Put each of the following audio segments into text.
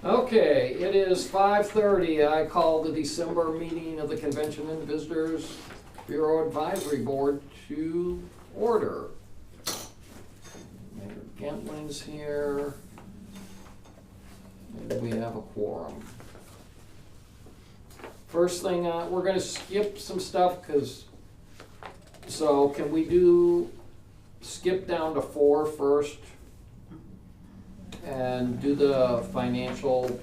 Okay, it is 5:30. I call the December meeting of the Convention and Visitors Bureau Advisory Board to order. Mayor Gentling's here. And we have a quorum. First thing, we're gonna skip some stuff so can we skip down to 4 first? And do the financial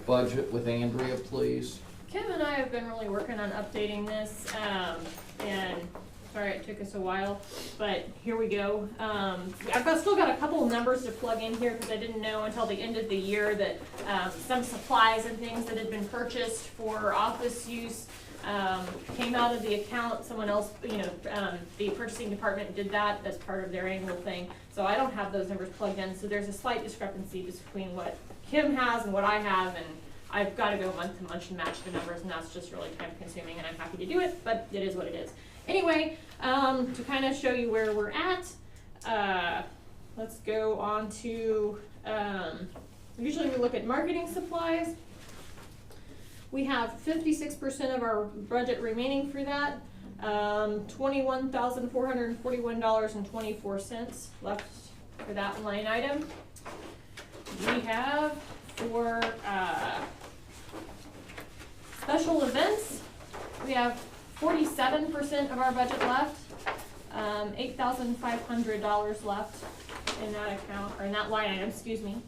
budget with Andrea, please. Kim and I have been really working on updating this, and sorry it took us a while, but here we go. Still got a couple of numbers to plug in here because I didn't know until the end of the year that some supplies and things that had been purchased for office use came out of the account. Someone else, the purchasing department did that as part of their annual thing. So I don't have those numbers plugged in. So there's a slight discrepancy between what Kim has and what I have, and I've got to go month to month and match the numbers, and that's just really time consuming, and I'm happy to do it, but it is what it is. Anyway, to kind of show you where we're at, let's go on to, usually we look at marketing supplies. We have 56% of our budget remaining for that. $21,441.24 left for that line item. We have for special events, we have 47% of our budget left, $8,500 left in that account, or in that line item, excuse me.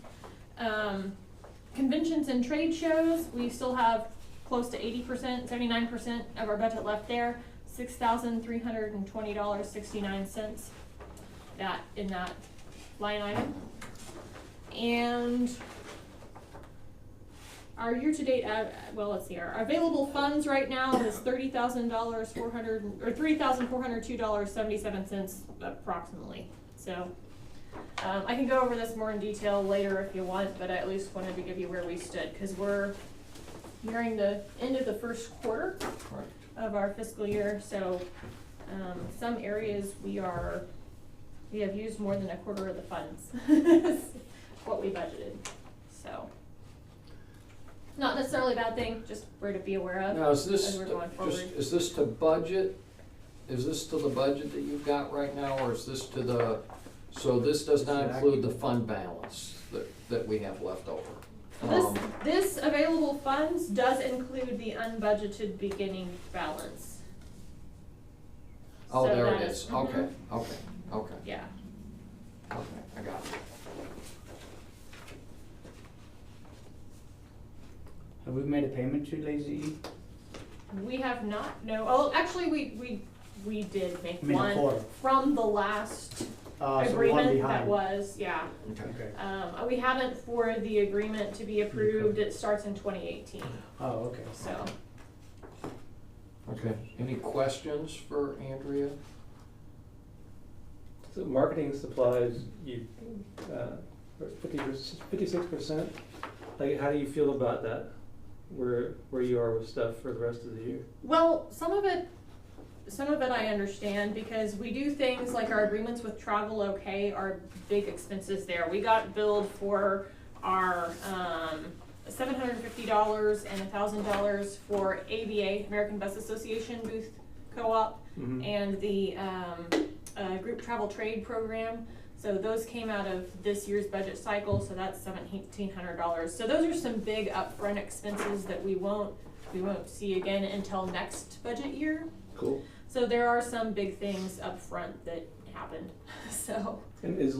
Conventions and trade shows, we still have close to 80%, 79% of our budget left there, $6,320.69 that in that line item. And our year-to-date, let's see, our available funds right now is $3,402.77 approximately. So I can go over this more in detail later if you want, but I at least wanted to give you where we stood because we're nearing the end of the first quarter of our fiscal year. So some areas we have used more than a quarter of the funds, what we budgeted. So not necessarily a bad thing, just where to be aware of. Now, is this as we're going forward. is this to budget? Is this to the budget that you've got right now, or is this to the? So this does not include the fund balance that we have left over. This available funds does include the unbudgeted beginning balance. Oh, So there that it is. Okay. Yeah. Okay, I got it. Have we made a payment to Lazy E? We have not, no, oh, actually, we did make I mean, a one quarter. from the last So one agreement that behind. was, yeah. Okay. We haven't for the agreement to be approved, it starts in 2018, Oh, okay. so. Okay. Any questions for Andrea? So marketing supplies, you, 56%, like how do you feel about that? Where you are with stuff for the rest of the year? Well, some of it I understand because we do things like our agreements with Travel OK are big expenses there. We got billed for our $750 and $1,000 for ABA, American Bus Association booth co-op, and the group travel trade program. So those came out of this year's budget cycle, so that's $1,700. So those are some big upfront expenses that we won't see again until next budget year. Cool. So there are some big things up front that happened. So. And is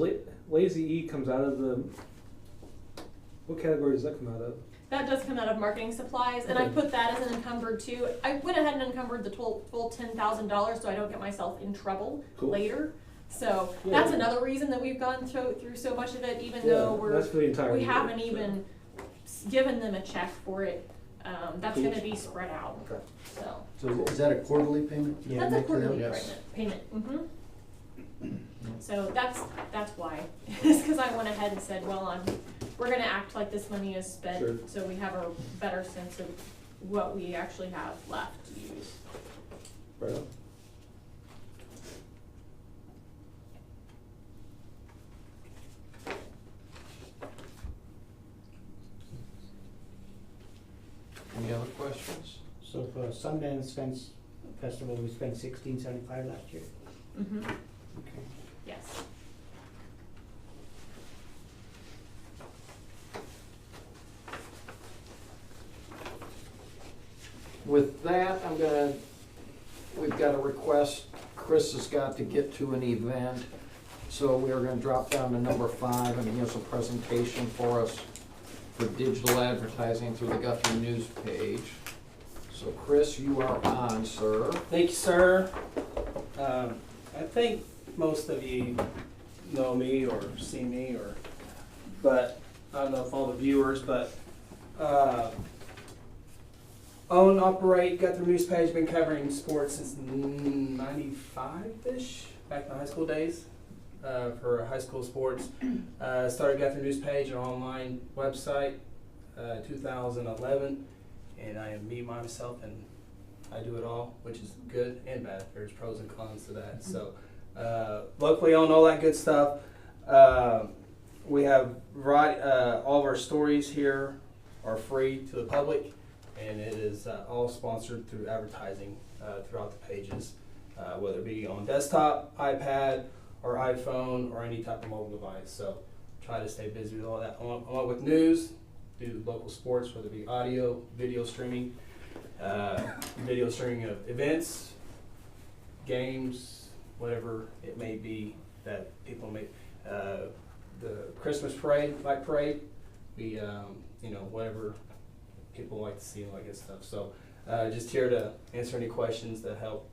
Lazy E comes out of the, what category does that come out of? That does come out of marketing supplies, and I put that as an encumbered too. I went ahead and encumbered the full $10,000 so I don't get myself in trouble later. So that's another reason that we've gone through so much of it, even though we haven't even given them a check for it. That's going to be spread out. Okay. So is that a quarterly payment? That's a quarterly Yes. payment. So that's why. It's because I went ahead and said, well, we're going to act like this money is spent, so we have a better sense of what we actually have left to use. Right on. questions? So for Sundance Festival, we spent $16.75 last year. Mm-hmm, Okay. yes. With that, we've got a request, Chris has got to get to an event, so we are gonna drop down to number 5, and he has a presentation for us for digital advertising through the Guthrie News page. So Chris, you are on, sir. Thank you, sir. I think most of you know me or see me, but I don't know if all the viewers, but own, operate Guthrie News page. Been covering sports since '95-ish, back in the high school days, for high school sports. Started Guthrie News page, an online website, 2011. And I am me, myself, and I do it all, which is good and bad. There's pros and cons to that. So, luckily on all that good stuff, we have all of our stories here are free to the public, and it is all sponsored through advertising throughout the pages, whether it be on desktop, iPad, or iPhone, or any type of mobile device. So, try to stay busy with all that. Along with news, do local sports, whether it be audio, video streaming of events, games, whatever it may be that people make. The Christmas parade, light parade, we, whatever people like to see and all that good stuff. So just here to answer any questions that help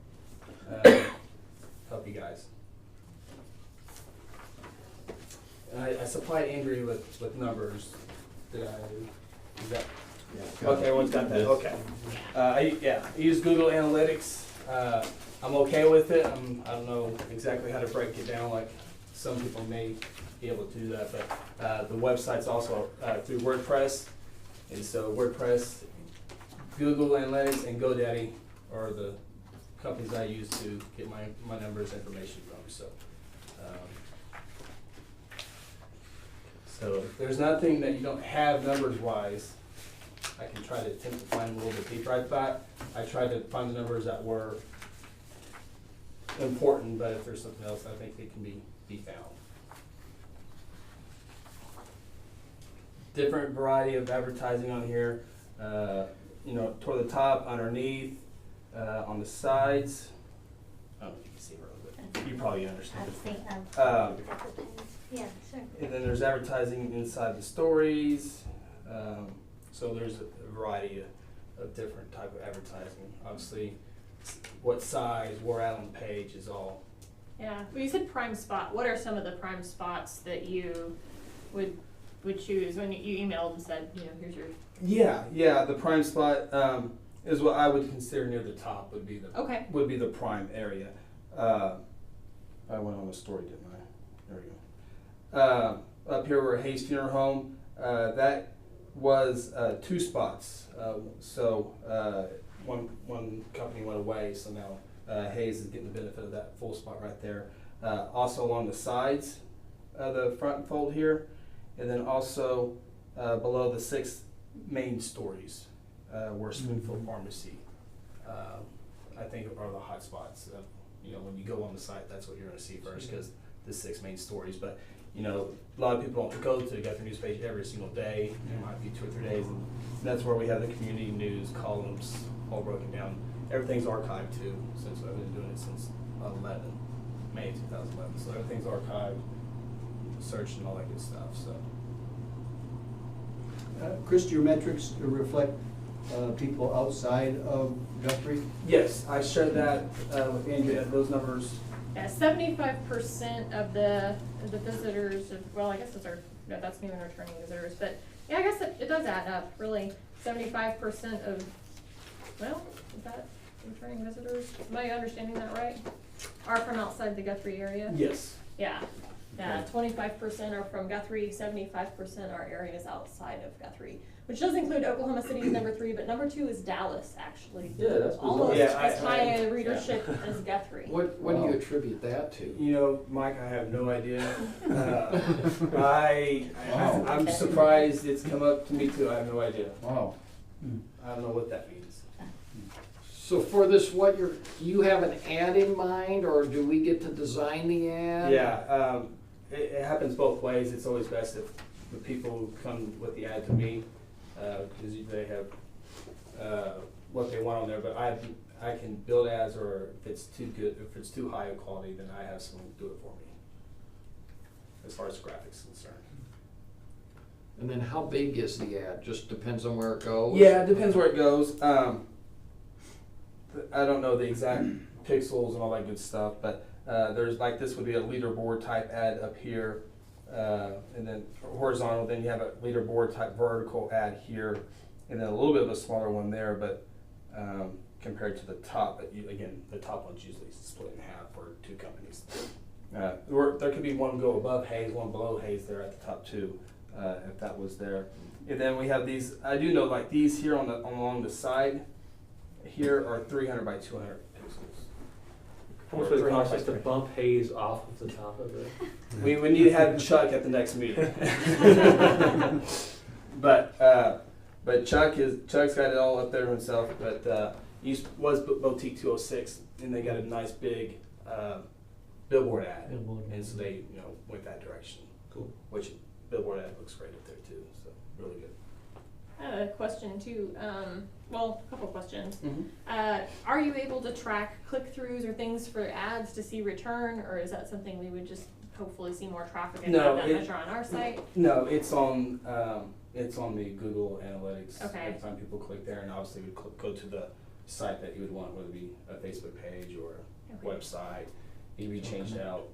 you guys. I supplied Andrew with numbers. Did I? Is that? Yeah. Okay, everyone's got that. Okay. I use Google Analytics. I'm okay with it. I don't know exactly how to break it down like some people may be able to do that, but the website's also through WordPress, and so WordPress, Google Analytics, and GoDaddy are the companies I use to get my numbers information from. So if there's nothing that you don't have numbers-wise, I can try to attempt to find a little bit deeper. I tried to find the numbers that were important, but if there's something else, I think it can be found. Different variety of advertising on here. Toward the top, underneath, on the sides. I don't know if you can see it real good. You probably understand. Yeah, sure. And then there's advertising inside the stories. So there's a variety of different type of advertising. Obviously, what size, where at on the page is all. Yeah, well, you said prime spot. What are some of the prime spots that you would choose when you emailed and said, here's your... Yeah, the prime spot is what I would consider near the top would be the prime area. I went on a story, didn't I? There we go. Up here where Hayes Funeral Home, that was 2 spots. One company went away, so now Hayes is getting the benefit of that full spot right there. Also along the sides of the front fold here, and then also below the 6 main stories where Spoonful Pharmacy, I think are the hot spots. When you go on the site, that's what you're going to see first, because the 6 main stories. But a lot of people don't go to the Guthrie News page every single day. It might be 2 or 3 days, and that's where we have the community news columns all broken down. Everything's archived too, since I've been doing it since May 2011. So everything's archived, searched, and all that good stuff. So, Chris, do your metrics reflect people outside of Guthrie? yes, I shared that with Andrea. Those numbers. Yeah, 75% of the visitors, I guess that's me when returning visitors, but yeah, I guess it does add up, really. 75% of, is that returning visitors? Am I understanding that right? Are from outside the Guthrie area? Yes. Yeah, 25% are from Guthrie, 75% are areas outside of Guthrie, which does include Oklahoma City is number 3, but number 2 is Dallas, actually. Yeah, that's almost bizarre. as high a readership as Guthrie. What do you attribute that to? Mike, I have no idea. I'm surprised it's come up to me too. I have no idea. Wow. I don't know what that means. So for this, do you have an ad in mind, or do we get to design the ad? Yeah, it happens both ways. It's always best if the people come with the ad to me, because they have what they want on there. But I can build ads, or if it's too good, if it's too high of quality, then I have someone do it for me. As far as graphics is concerned. And then how big is the ad? Just depends on where it goes? Yeah, it depends where it goes. I don't know the exact pixels and all that good stuff, but there's like this would be a leaderboard type ad up here, and then horizontal. Then you have a leaderboard type vertical ad here, and then a little bit of a smaller one there. But compared to the top, but again, the top one's usually split in half for two companies. Or there could be one go above Hayes, one below Hayes there at the top too, if that was there. And then we have these. I do know like these here along the side. Here are 300 by 200 pixels. How much would it cost us to bump Hayes off of the top of it? We need to have Chuck at the next meeting. But Chuck's got it all up there himself. But was Boutique 206, and they got a nice big billboard ad, and so they went that direction. Cool. Which billboard ad looks great up there too. So really good. I have a question too. Well, a couple questions. Mm-hmm. Are you able to track click-throughs or things for ads to see return, or is that something we would just hopefully see more traffic and No, have that measure on our site? No, it's on the Google Analytics. Okay. Every time people click there, and obviously we go to the site that you would want, whether it be a Facebook page or a Okay. website. It can be changed out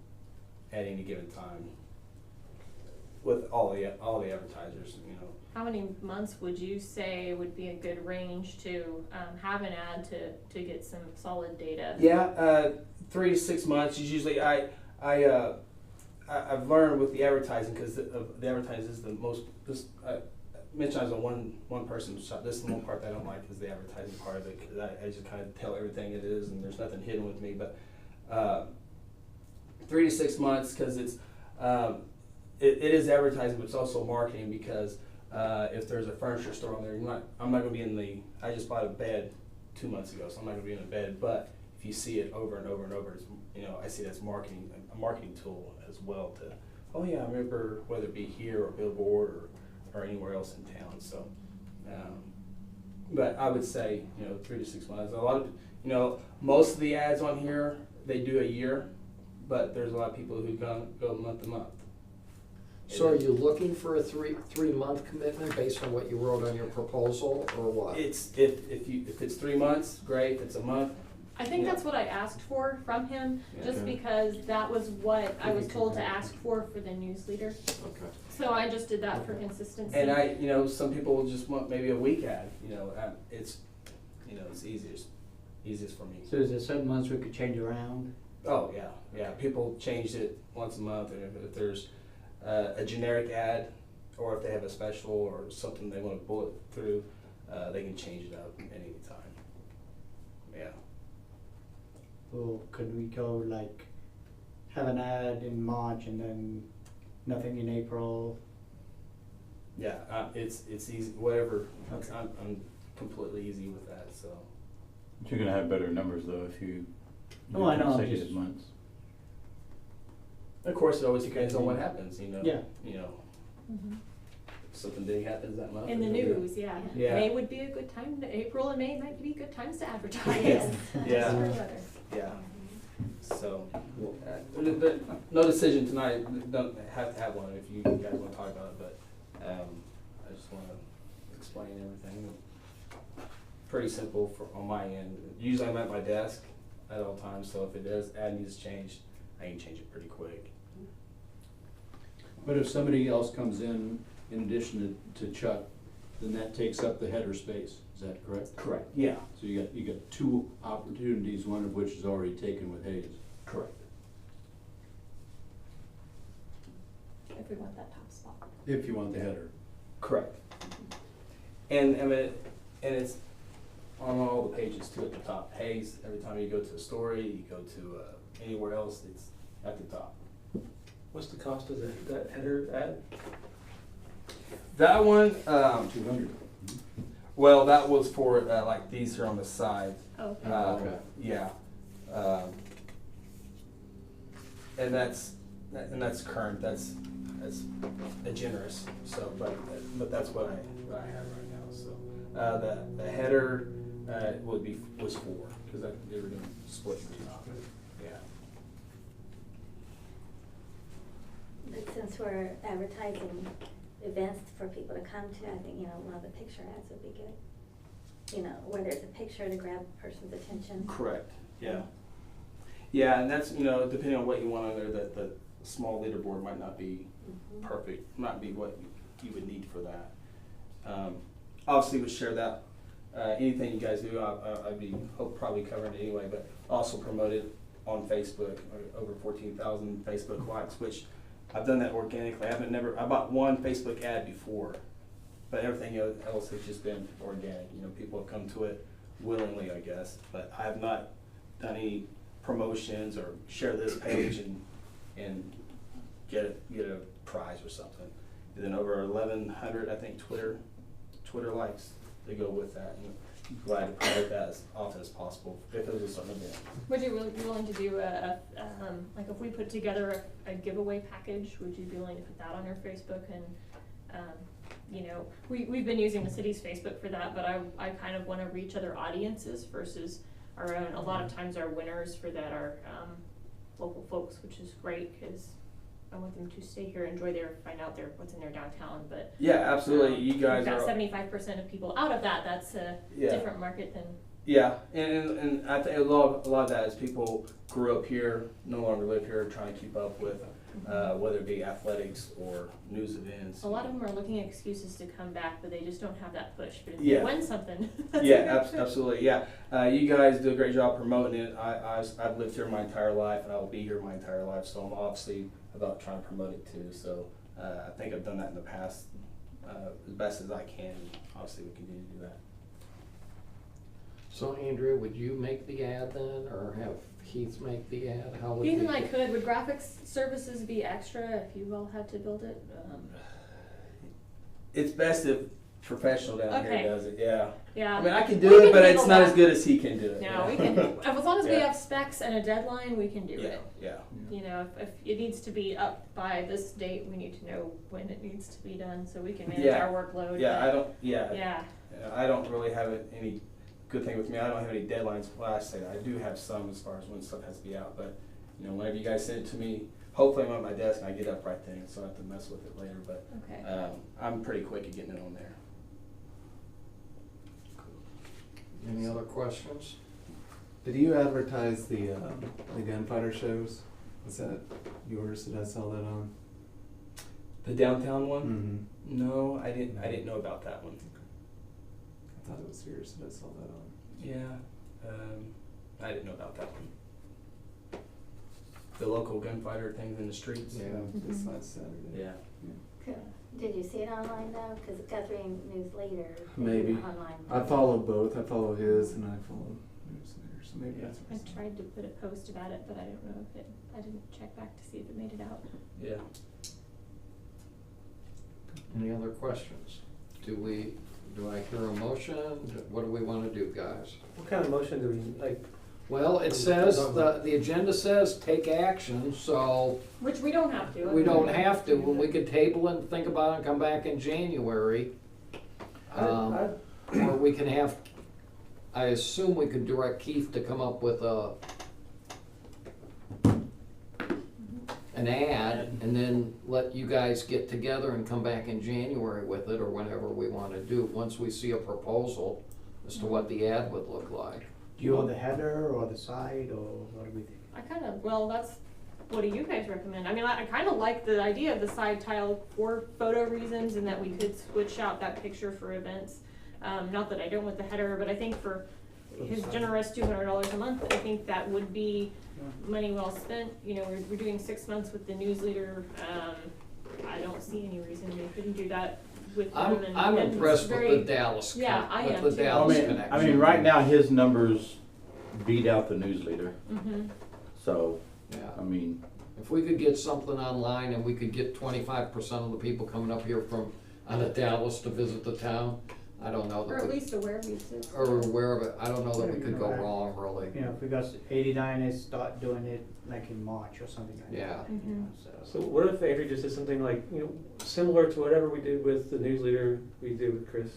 at any given time with all the advertisers. How many months would you say would be a good range to have an ad to get some solid data? Yeah, 3 to 6 months is usually. I've learned with the advertising, because the advertising is the most. I mentioned I was a one person shop. This is the one part that I don't like, is the advertising part of it, because I just kind of tell everything it is, and there's nothing hidden with me. But 3 to 6 months, because it is advertising, but it's also marketing, because if there's a furniture store on there, I'm not going to be in the. I just bought a bed 2 months ago, so I'm not going to be in a bed. But if you see it over and over and over, I see that's a marketing tool as well. I remember, whether it be here or billboard or anywhere else in town. So, but I would say 3 to 6 months. A lot of most of the ads on here, they do a year, but there's a lot of people who go month to month. So are you looking for a three-month commitment based on what you wrote on your proposal, or what? It's if it's 3 months, great. If it's a month, I think that's what I asked for from him, just Okay. because that was what I was told to ask for the newsletter. Okay. So I just did that for consistency. and some people will just want maybe a week ad. It's easiest for me. So is there certain months we could change around? Oh yeah. People changed it once a month, and if there's a generic ad, or if they have a special or something they want to bullet through, they can change it up at any time. Yeah. Or could we go like have an ad in March and then nothing in April? Yeah, it's easy. Whatever. I'm completely easy with that. So. But you're gonna have better numbers though if you Oh, I know, I'm consecutive just- months. Of course, it always depends on what happens. Yeah. Mhm. If something big happens that month. In the news, yeah. Yeah. May would be a good time. April and May might be good times to advertise. Yeah. Spring weather. Yeah. So, no decision tonight. Don't have to have one if you guys want to talk about it, but I just want to explain everything. Pretty simple on my end. Usually I'm at my desk at all times, so if it does ad needs changed, I can change it pretty quick. But if somebody else comes in addition to Chuck, then that takes up the header space, is that correct? Correct. Yeah. So you got two opportunities, one of which is already taken with Hayes. Correct. If we want that top spot. If you want the header. Correct. And it's on all the pages too at the top. Hayes, every time you go to a story, you go to anywhere else, it's at the top. What's the cost of that header ad? That one, 200. Well, that was for, like, these here on the side. Oh, okay. Okay. Yeah. And that's current, that's a generous, so, but that's what I have right now, so. The header, was 4, cause they were doing split between. Yeah. But since we're advertising events for people to come to, I think, one of the picture ads would be good. Where there's a picture to grab a person's attention. Correct, yeah. Yeah, and that's, depending on what you want on there, the small leaderboard might not be perfect, not be what you would need for that. Obviously, would share that. Anything you guys do, I'd be probably covering it anyway, but also promote it on Facebook, over 14,000 Facebook likes, which I've done that organically. I bought one Facebook ad before, but everything else has just been organic. People have come to it willingly, I guess, but I have not done any promotions or share this page and get a prize or something. And then over 1,100, I think, Twitter likes to go with that. And I'm glad to promote that as often as possible if it was a certain event. Would you be willing to do like if we put together a giveaway package, would you be willing to put that on your Facebook? And, we've been using the city's Facebook for that, but I kind of want to reach other audiences versus our own. A lot of times our winners for that are local folks, which is great because I want them to stay here, enjoy find out what's in their downtown. But yeah, absolutely. You guys we've got are 75% of people out of that. That's a different market than. Yeah, and I think a lot of that is people grew up here, no longer live here, trying to keep up with whether it be athletics or news events. A lot of them are looking at excuses to come back, but they just don't have that push. But if Yeah. you win something, that's Absolutely. Yeah, you guys do a great job promoting it. I've lived here my entire life, and I will be here my entire life. So I'm obviously about trying to promote it too. So I think I've done that in the past as best as I can. Obviously, we continue to do that. So Andrea, would you make the ad then, or have Heath make the ad? How would Heath we and I do- could. Would graphics services be extra if you all had to build it? It's best if professional down Okay. here does it. Yeah. Yeah. I mean, I can We do it, can but handle it's not that. as good as he can do it. No, we can. As long as we Yeah. have specs and a deadline, we can do Yeah. it. Yeah. If it needs to be up by this date, we need to know when it needs to be done so we can manage Yeah. our workload. Yeah. but- I don't. Yeah. Yeah. I don't really have any good thing with me. I don't have any deadlines. Well, I say that. I do have some as far as when stuff has to be out, but whenever you guys send it to me, hopefully I'm at my desk and I get up right then, so I don't have to mess with it later. But Okay. I'm pretty quick at getting it on there. Any other questions? Did you advertise the gunfighter shows? Was that yours? Did I sell that on? The downtown one? Mm-hmm. No, I didn't. I didn't know about that one. I thought it was yours. Did I sell that on? Yeah, I didn't know about that one. The local gunfighter things in the streets. Yeah. This last Saturday. Yeah. Did you see it online though? Because Guthrie News Later. Maybe. Online. I follow both. I follow his and I follow Newsletter. So maybe Yeah. that's what I I tried to put a post about it, but I don't know if I didn't check back to see if it made it out. Yeah. Any other questions? Do I hear a motion? What do we want to do, guys? What kind of motion do we, like, Well, it says, the agenda says take action, so Which we don't have to. we don't have to. When we could table it and think about it and come back in January. Or we can have, I assume we could direct Keith to come up with an ad and then let you guys get together and come back in January with it or whenever we want to do, once we see a proposal as to what the ad would look like. Do you want the header or the side or what do we think? What do you guys recommend? I mean, I kind of like the idea of the side tile for photo reasons and that we could switch out that picture for events. Not that I don't with the header, but I think for his generous $200 a month, I think that would be money well spent. We're doing 6 months with the newsletter. I don't see any reason we couldn't do that with them. I'm and impressed it's with the Dallas. Yeah, I am With the too. Dallas I connection. mean, right now, his numbers beat out the newsletter, Mhm. so, Yeah. I mean, If we could get something online and we could get 25% of the people coming up here from out of Dallas to visit the town, I don't know Or that at we, least aware we exist. or aware of it, I don't know that we Yeah, could you go know, wrong, really. You know, if we got 89 and start doing it like in March or something like Yeah. that. You know, So what if Andrew just did something like, similar to whatever we did with the newsletter we did with Chris?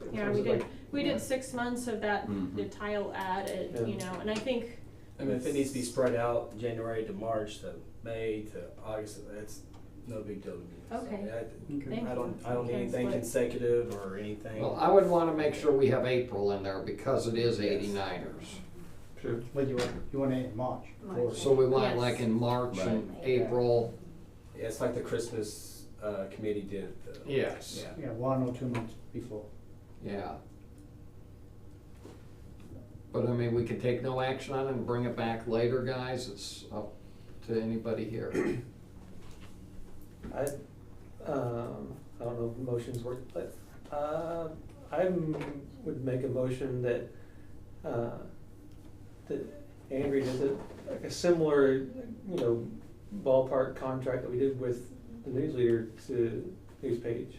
In Yeah, terms we of did, like- we did 6 months of that, Mhm. the tile ad, Yeah. and I think, I mean, if it needs to be spread out, January to March to May to August, it's no big deal to me. So, Okay. yeah, Thank I don't you. need anything Split. consecutive or anything. Well, I would wanna make sure we have April in there because it is Yes. 89ers. Sure. But you want it in March? of course. So we want Yes. like in March and Right. April, Yeah, it's like the Christmas committee did. yes, Yeah. Yeah, 1 or 2 months before. yeah. But I mean, we could take no action on it and bring it back later, guys, it's up to anybody here. I don't know if motions work, but, would make a motion that, that Andrew does like a similar, ballpark contract that we did with the newsletter to News Page.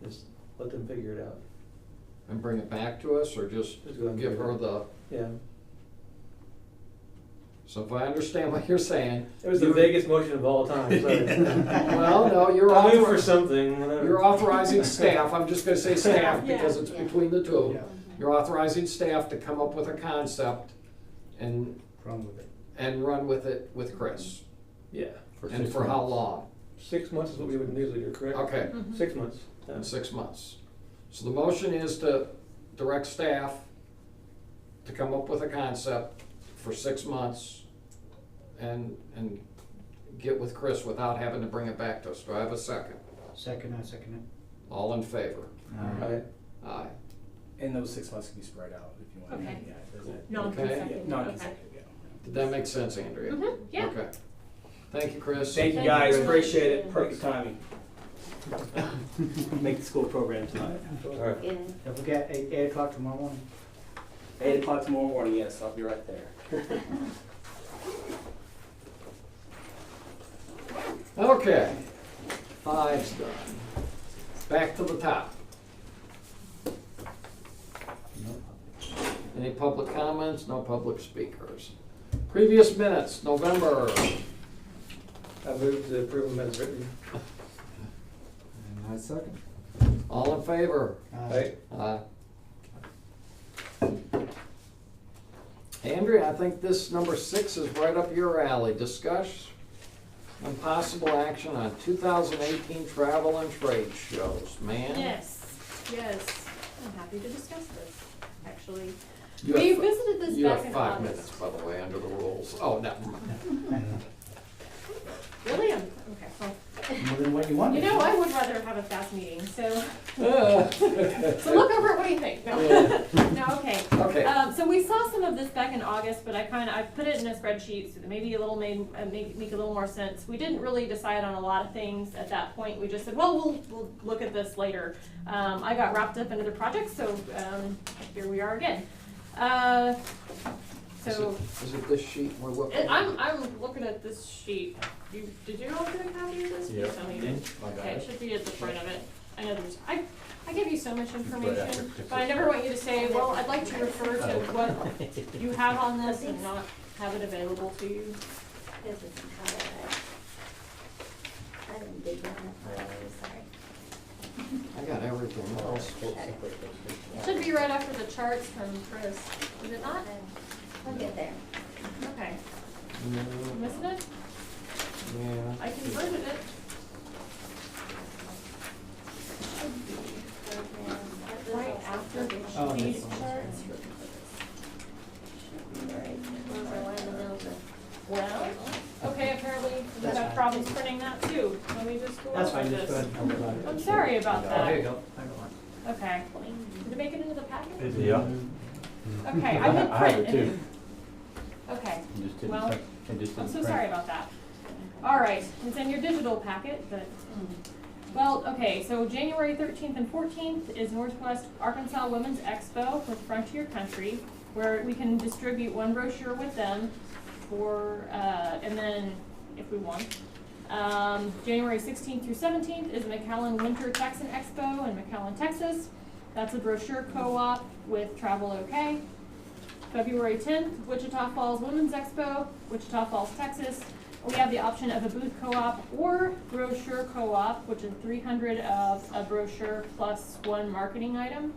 Just let them figure it out. And bring it back to us, or just Just go ahead and give figure her it the, Yeah, so if I understand what you're saying. it was the you- vaguest motion of all time, sorry. Well, no, you're I'll move for authorizing, something, whatever. you're authorizing staff, I'm just gonna say staff Yeah. because it's Yeah. between the two. Yeah. You're authorizing staff to come up with a concept and, Run with it. and run with it with Chris. Yeah, And for how long? 6 months is what we did with the newsletter, correct? Okay, Mhm. 6 months. Yeah. in 6 months. So the motion is to direct staff to come up with a concept for 6 months and get with Chris without having to bring it back to us. Do I have a second? Second, I second it. All in favor? Right. Aye. And those 6 months can be spread out if you want. Okay. Yeah, does it? Non-consecutive, Yeah, okay. non-consecutive, yeah. Did that make sense, Andrea? Mhm, yeah. Okay. Thank you, Chris. Thank you Thank you guys, very much. appreciate it, perfect timing. Make the school program tonight. All right. Yeah. Don't forget, 8 o'clock tomorrow morning. 8 o'clock tomorrow morning, yes, I'll be right there. Okay. 5's done. Back to the top. Any public comments? No public speakers. Previous minutes, November. I move to approve them as written. And I second. All in favor? Right? Andrea, I think this number 6 is right up your alley. Discuss and possible action on 2018 travel and trade shows. Man. Yes, I'm happy to discuss this, actually. You We have, visited this you back have in 5 August. minutes, by the way, under the rules. Oh, never mind. Really? Okay, well, More than what you wanted. you know, I would rather have a fast meeting, so, Ah. so look over it, what do you think? No, no, okay. Okay. So we saw some of this back in August, but I put it in a spreadsheet so that maybe a little make a little more sense. We didn't really decide on a lot of things at that point. We just said, well, we'll look at this later. I got wrapped up in other projects, so here we are again. So Is it this sheet we're looking at? I'm looking at this sheet. Did you all get a copy of this? Yeah. Tell me you did. I got Okay, it it. should be at the front of it. I know there's, I give you so much after information, Chris. but I never want you to say, well, I'd like to refer to what you have on this and not have it available to you. This is how I didn't dig down that far, I'm sorry. I got everything else. It should be right after the charts from Chris, is it not? I'll get there. Okay, No, you missing it? yeah. I converted it. Right after the Oh, these that's fine. charts. Those are one in the middle of Well, okay, apparently you That's have fine. problems printing that too. Let me just go That's over fine, just go this. ahead and hold it on. I'm sorry about Oh, that. here you go. I got one. Okay. Did it make it into the packet? Yeah. Okay, I did I have print it too. it. Okay, You just didn't Well, print- it just I'm didn't so print. sorry about that. All right, it's in your digital packet, but, well, okay, so January 13th and 14th is Northwest Arkansas Women's Expo with Frontier Country, where we can distribute one brochure with them for, and then, if we want. January 16th through 17th is McAllen Winter Texan Expo in McAllen, Texas. That's a brochure co-op with Travel OK. February 10th, Wichita Falls Women's Expo, Wichita Falls, Texas. We have the option of a booth co-op or brochure co-op, which is 300 of a brochure plus one marketing item.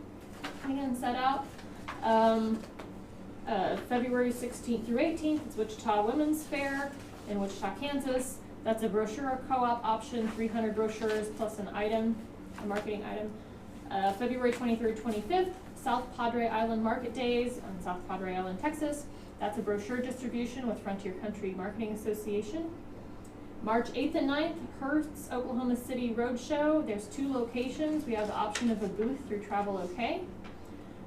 We can set out. February 16th through 18th is Wichita Women's Fair in Wichita, Kansas. That's a brochure co-op option, 300 brochures plus an item, a marketing item. February 23rd, 25th, South Padre Island Market Days on South Padre Island, Texas. That's a brochure distribution with Frontier Country Marketing Association. March 8th and 9th, Hearst, Oklahoma City Roadshow. There's 2 locations. We have the option of a booth through Travel OK.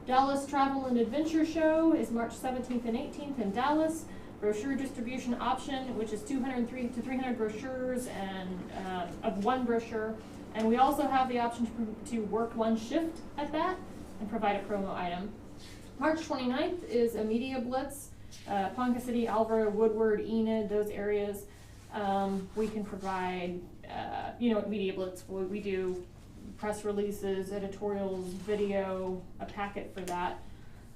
Dallas Travel and Adventure Show is March 17th and 18th in Dallas. Brochure distribution option, which is 203 to 300 brochures and of one brochure. And we also have the option to work one shift at that and provide a promo item. March 29th is a media blitz. Ponca City, Alvaro, Woodward, Enid, those areas. We can provide, media blitz. We do press releases, editorials, video, a packet for that.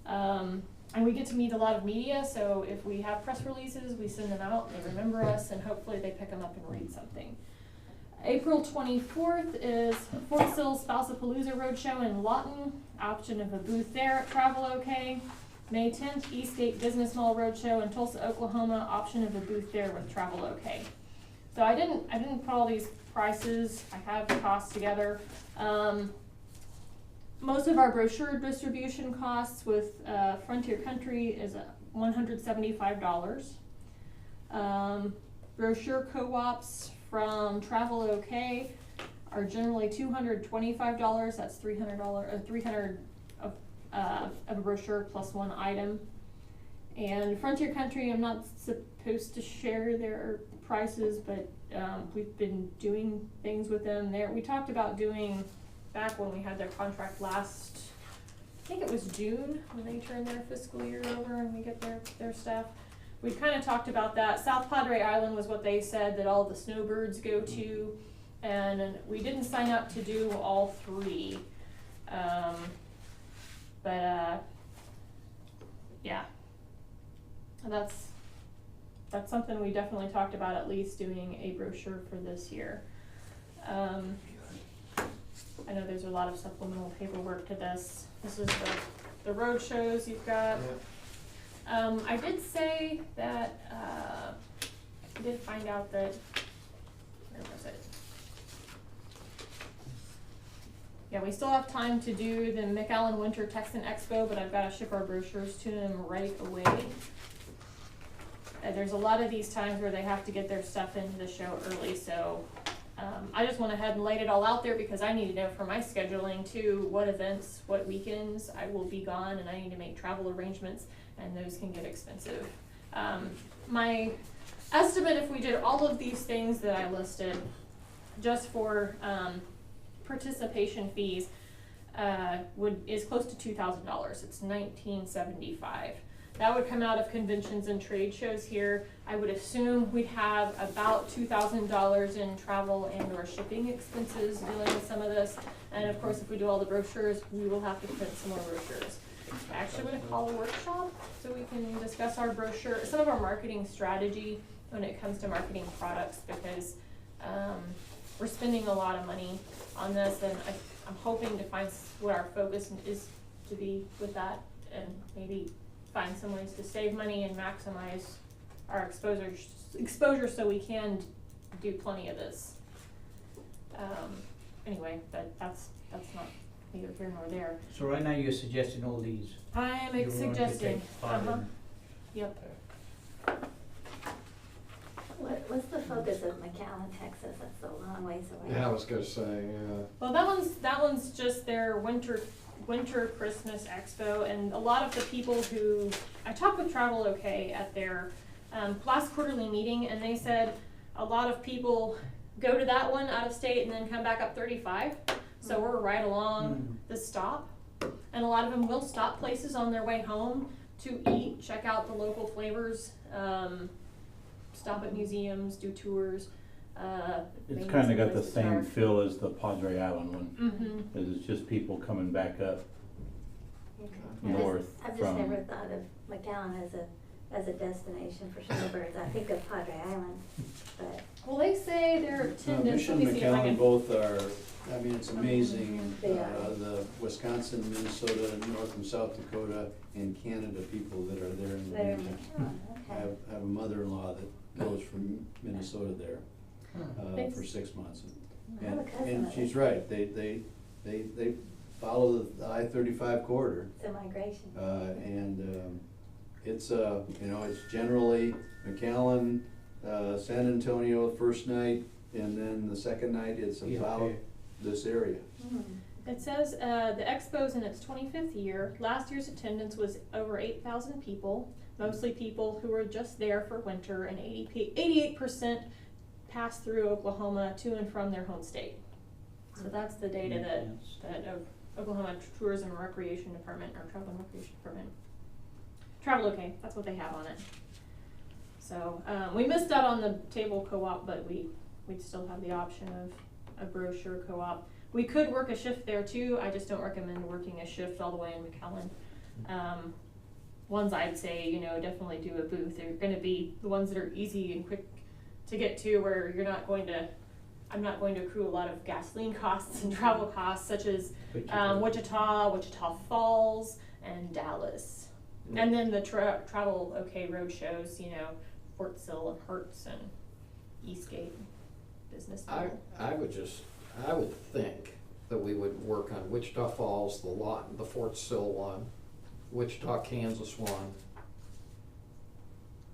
And we get to meet a lot of media, so if we have press releases, we send them out, they remember us, and hopefully they pick them up and read something. April 24th is Fort Sill Spousapalooza Roadshow in Lawton, option of a booth there at Travel OK. May 10th, Eastgate Business Mall Roadshow in Tulsa, Oklahoma, option of a booth there with Travel OK. So I didn't put all these prices, I have the costs together. Most of our brochure distribution costs with Frontier Country is $175. Brochure co-ops from Travel OK are generally $225. That's $300 of a brochure plus one item. And Frontier Country, I'm not supposed to share their prices, but we've been doing things with them there. We talked about doing back when we had their contract last, I think it was June, when they turned their fiscal year over and we get their stuff. We kind of talked about that. South Padre Island was what they said that all the snowbirds go to, and we didn't sign up to do all 3. Yeah, that's something we definitely talked about, at least doing a brochure for this year. I know there's a lot of supplemental paperwork to this. This is the road shows you've got. I did say that, I did find out that, where was it? Yeah, we still have time to do the McAllen Winter Texan Expo, but I've got to ship our brochures to them right away. There's a lot of these times where they have to get their stuff into the show early, so I just went ahead and laid it all out there because I need to know for my scheduling too, what events, what weekends I will be gone, and I need to make travel arrangements, and those can get expensive. My estimate, if we did all of these things that I listed, just for participation fees, is close to $2,000. It's $1,975. That would come out of conventions and trade shows here. I would assume we'd have about $2,000 in travel and or shipping expenses dealing with some of this. And of course, if we do all the brochures, we will have to print some more brochures. I actually want to call a workshop so we can discuss our brochure, some of our marketing strategy when it comes to marketing products, because we're spending a lot of money on this, and I'm hoping to find what our focus is to be with that, and maybe find some ways to save money and maximize our exposure so we can do plenty of this. Anyway, but that's not neither here nor there. So right now you're suggesting all these? I am You're willing to suggesting, take part in- Yep. What's the focus of McAllen, Texas? That's a long ways away. Yeah, I was gonna say, yeah. Well, that one's just their winter Christmas expo, and a lot of the people who I talked with Travel OK at their last quarterly meeting, and they said a lot of people go to that one out of state and then come back up 35. So we're right along the stop, and a lot of them will stop places on their way home to eat, check out the local flavors, stop at museums, do tours. It's kinda got the same feel as the Padre Island one. Mm-hmm. It's just people coming back up. Yeah. North I've just from- never thought of McAllen as a destination for snowbirds. I think of Padre Island, but Well, they say their attendance, Mission let me see if I McAllen can. both are, I mean, it's amazing, They are. the Wisconsin, Minnesota, North and South Dakota, and Canada people that are there in the they're in region. McAllen, I okay. have a mother-in-law that goes from Minnesota there, Thanks. for 6 months. I have a And, cousin and that she's is. right, they follow the I-35 corridor. It's a migration. It's, you know, it's generally McAllen, San Antonio first night, and then the second night it's Yeah, about okay. this area. Hmm. It says, the expo's in its 25th year. Last year's attendance was over 8,000 people, mostly people who were just there for winter, and 88% passed through Oklahoma to and from their home state. So that's the data that Oklahoma Tourism and Recreation Department, or Travel and Recreation Department. Travel OK, that's what they have on it. So, we missed out on the table co-op, but we still have the option of a brochure co-op. We could work a shift there too, I just don't recommend working a shift all the way in McAllen. Ones I'd say, you know, definitely do a booth. They're gonna be the ones that are easy and quick to get to, where I'm not going to accrue a lot of gasoline costs and travel costs, such as Wichita Falls, and Dallas. And then the Travel OK road shows, you know, Fort Sill and Hertz and Eastgate, Business I Field. would think that we would work on Wichita Falls, the Fort Sill one, Wichita, Kansas one.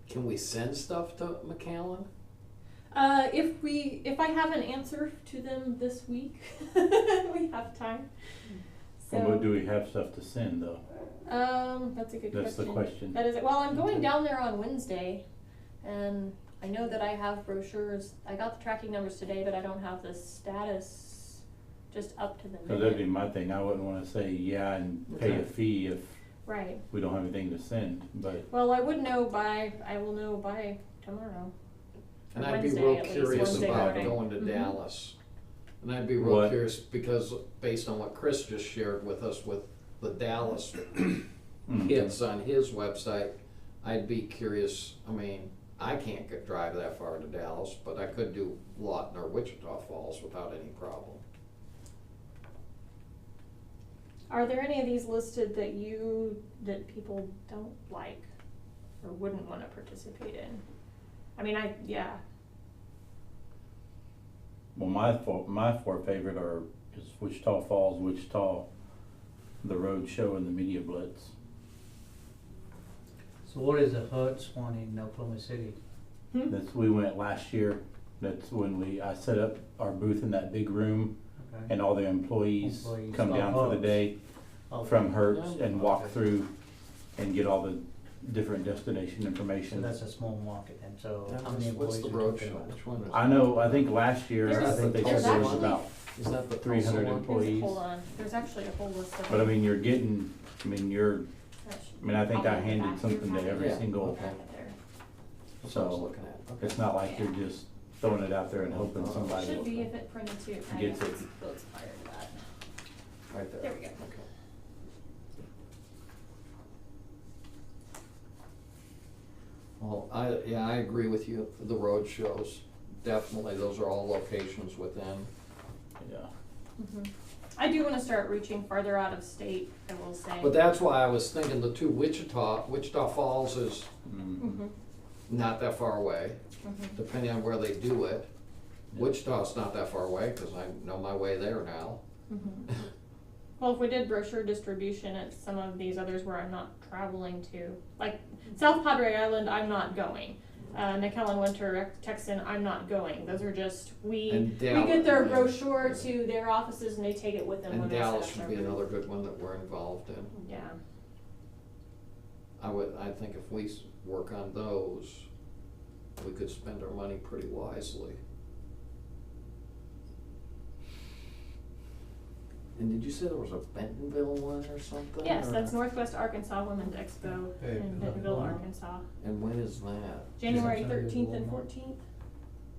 Can we send stuff to McAllen? If I have an answer to them this week, we have time. Well, do we have stuff to send though? That's a good question. That's the question. That is it. Well, I'm going down there on Wednesday, and I know that I have brochures. I got the tracking numbers today, but I don't have the status just up to the Cause minute. that'd be my thing, I wouldn't wanna say yeah and pay a Okay. fee if Right. we don't have anything to send, but Well, I will know by tomorrow. And Or I'd be Wednesday, real at least, curious Wednesday about morning. going to Mhm. Dallas. And I'd be real What? curious, because based on what Chris just shared with us with the Dallas hits on his website, I'd be curious, I mean, I can't drive that far to Dallas, but I could do Lawton or Wichita Falls without any problem. Are there any of these listed that people don't like or wouldn't want to participate in? I mean, yeah. Well, my four favorite is Wichita Falls, Wichita, the Road Show, and the Media Blitz. So what is the Hertz one in Oklahoma City? We went last year. That's when I set up our booth in that big room, Okay. and all the employees come Oh, down for the Hertz. day Okay. from Hertz and walk Okay. through and get all the different destination So information. that's a small market then, so Yeah, how many what's employees the are road talking show? about? Which one is I it? know. I think last year There's- I think they said there's there was actually- about Is that the 300 Tulsa one? employees. Hold on, there's actually a whole list of them. But I mean, you're getting. I mean, you're. That should I mean, I think probably I in the handed back of something your to every packet. single. Okay. Back there. That's what I was So looking at. Okay. it's not like you're just throwing it out there and hoping somebody Should will. be if it printed too. I Gets guess it. it's expired that. Right there. There we go. Okay. Well, I agree with you, the road shows, definitely, those are all locations within. Yeah. Mhm. I do wanna start reaching farther out of state, I will say. But that's why I was thinking the two Wichita Falls is Mhm, not that far away, mhm. depending on where they do it. Wichita's not that far away, cause I know my way there now. Mhm. Well, if we did brochure distribution at some of these others where I'm not traveling to, like South Padre Island, I'm not going. McAllen Winter, Texan, I'm not going. Those are just, we And get their Dallas- brochure to their offices and they take it with them when And they set up Dallas their would be booth. another good one that we're involved in. Yeah. I think if we work on those, we could spend our money pretty wisely. And did you say there was a Bentonville one or something? Yes, or- that's Northwest Arkansas Women's Expo in Bentonville, Arkansas. And when is that? January Is that 13th and Walmart? 14th.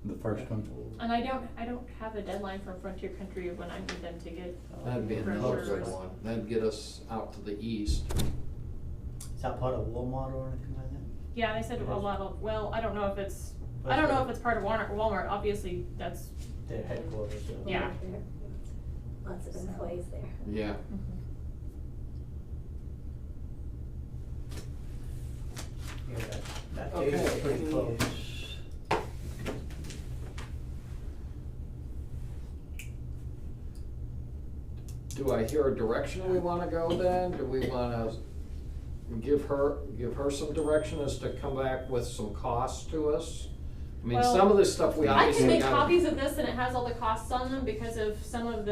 The first one? And I don't have a deadline from Frontier Country of when I need them to get. That'd be another brochures. good one. That'd get us out to the east. Is that part of Walmart or anything like that? Yeah, they said It a is. lot of, well, I don't know if it's part of Walmart, obviously, that's, Their headquarters. Yeah. Lots of employees there. Yeah. Yeah, that Okay. date is pretty close. Do I hear a direction we wanna go then? Do we wanna give her some direction as to come back with some costs to us? I mean, Well, some of this stuff we I obviously can make gotta. copies of this and it has all the costs on them because of some of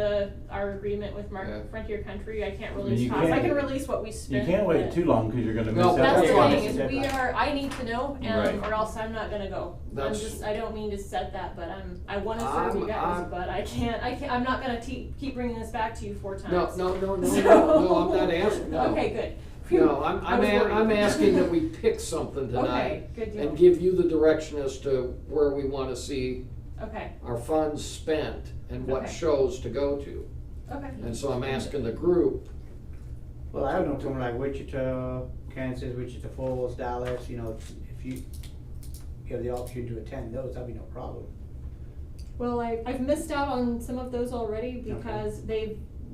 our agreement with Yeah. Frontier Country, I can't mean, release you costs, I can't- can release what we You spent. can't wait but too long, cause you're gonna miss No, out. That's the That's thing, fine. is I need to know, Right. or else I'm not gonna go. That's- I don't mean to set that, but I wanna serve you guys, I'm- but I can't, I'm not gonna keep bringing this back to you 4 No, times. no, no, no, So- no, I'm not asking, no. Okay, good. Phew, No, I I'm was worried. asking that we pick something tonight. Okay, good deal. And give you the direction as to where we wanna see Okay, our funds spent and what Okay. shows to go to. okay. And so I'm asking the group, Well, I don't know, somewhere like Wichita, Kansas, Wichita Falls, Dallas, if you have the opportunity to attend those, that'd be no problem. Well, I've missed out on some of those already because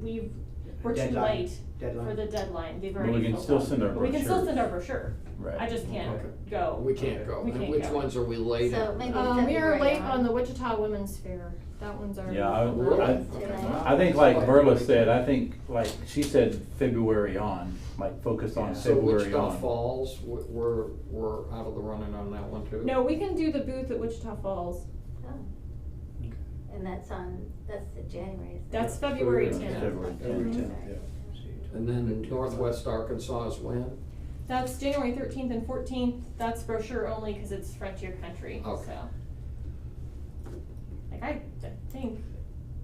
we're too Deadline. late for Deadline. the deadline, they've But already we can filled still up. send our But we can still brochures. send our brochure, Right. I just can't Okay. go. we can't go. We And can't which go. ones are we late So on? maybe We are February late on the Wichita Women's Fair, that one's already. Yeah, I- filled up. I think like Verla said, I think, like, she said February on, like, focus on So February Wichita on. Falls, we're out of the running on that one too? No, we can do the booth at Wichita Falls, Oh. And that's the January, isn't it? that's February Yeah. 10th. February February 10th. 10th. And then Northwest Arkansas is when? That's January 13th and 14th, that's brochure only because it's Frontier Country, so. Okay. Like, I think,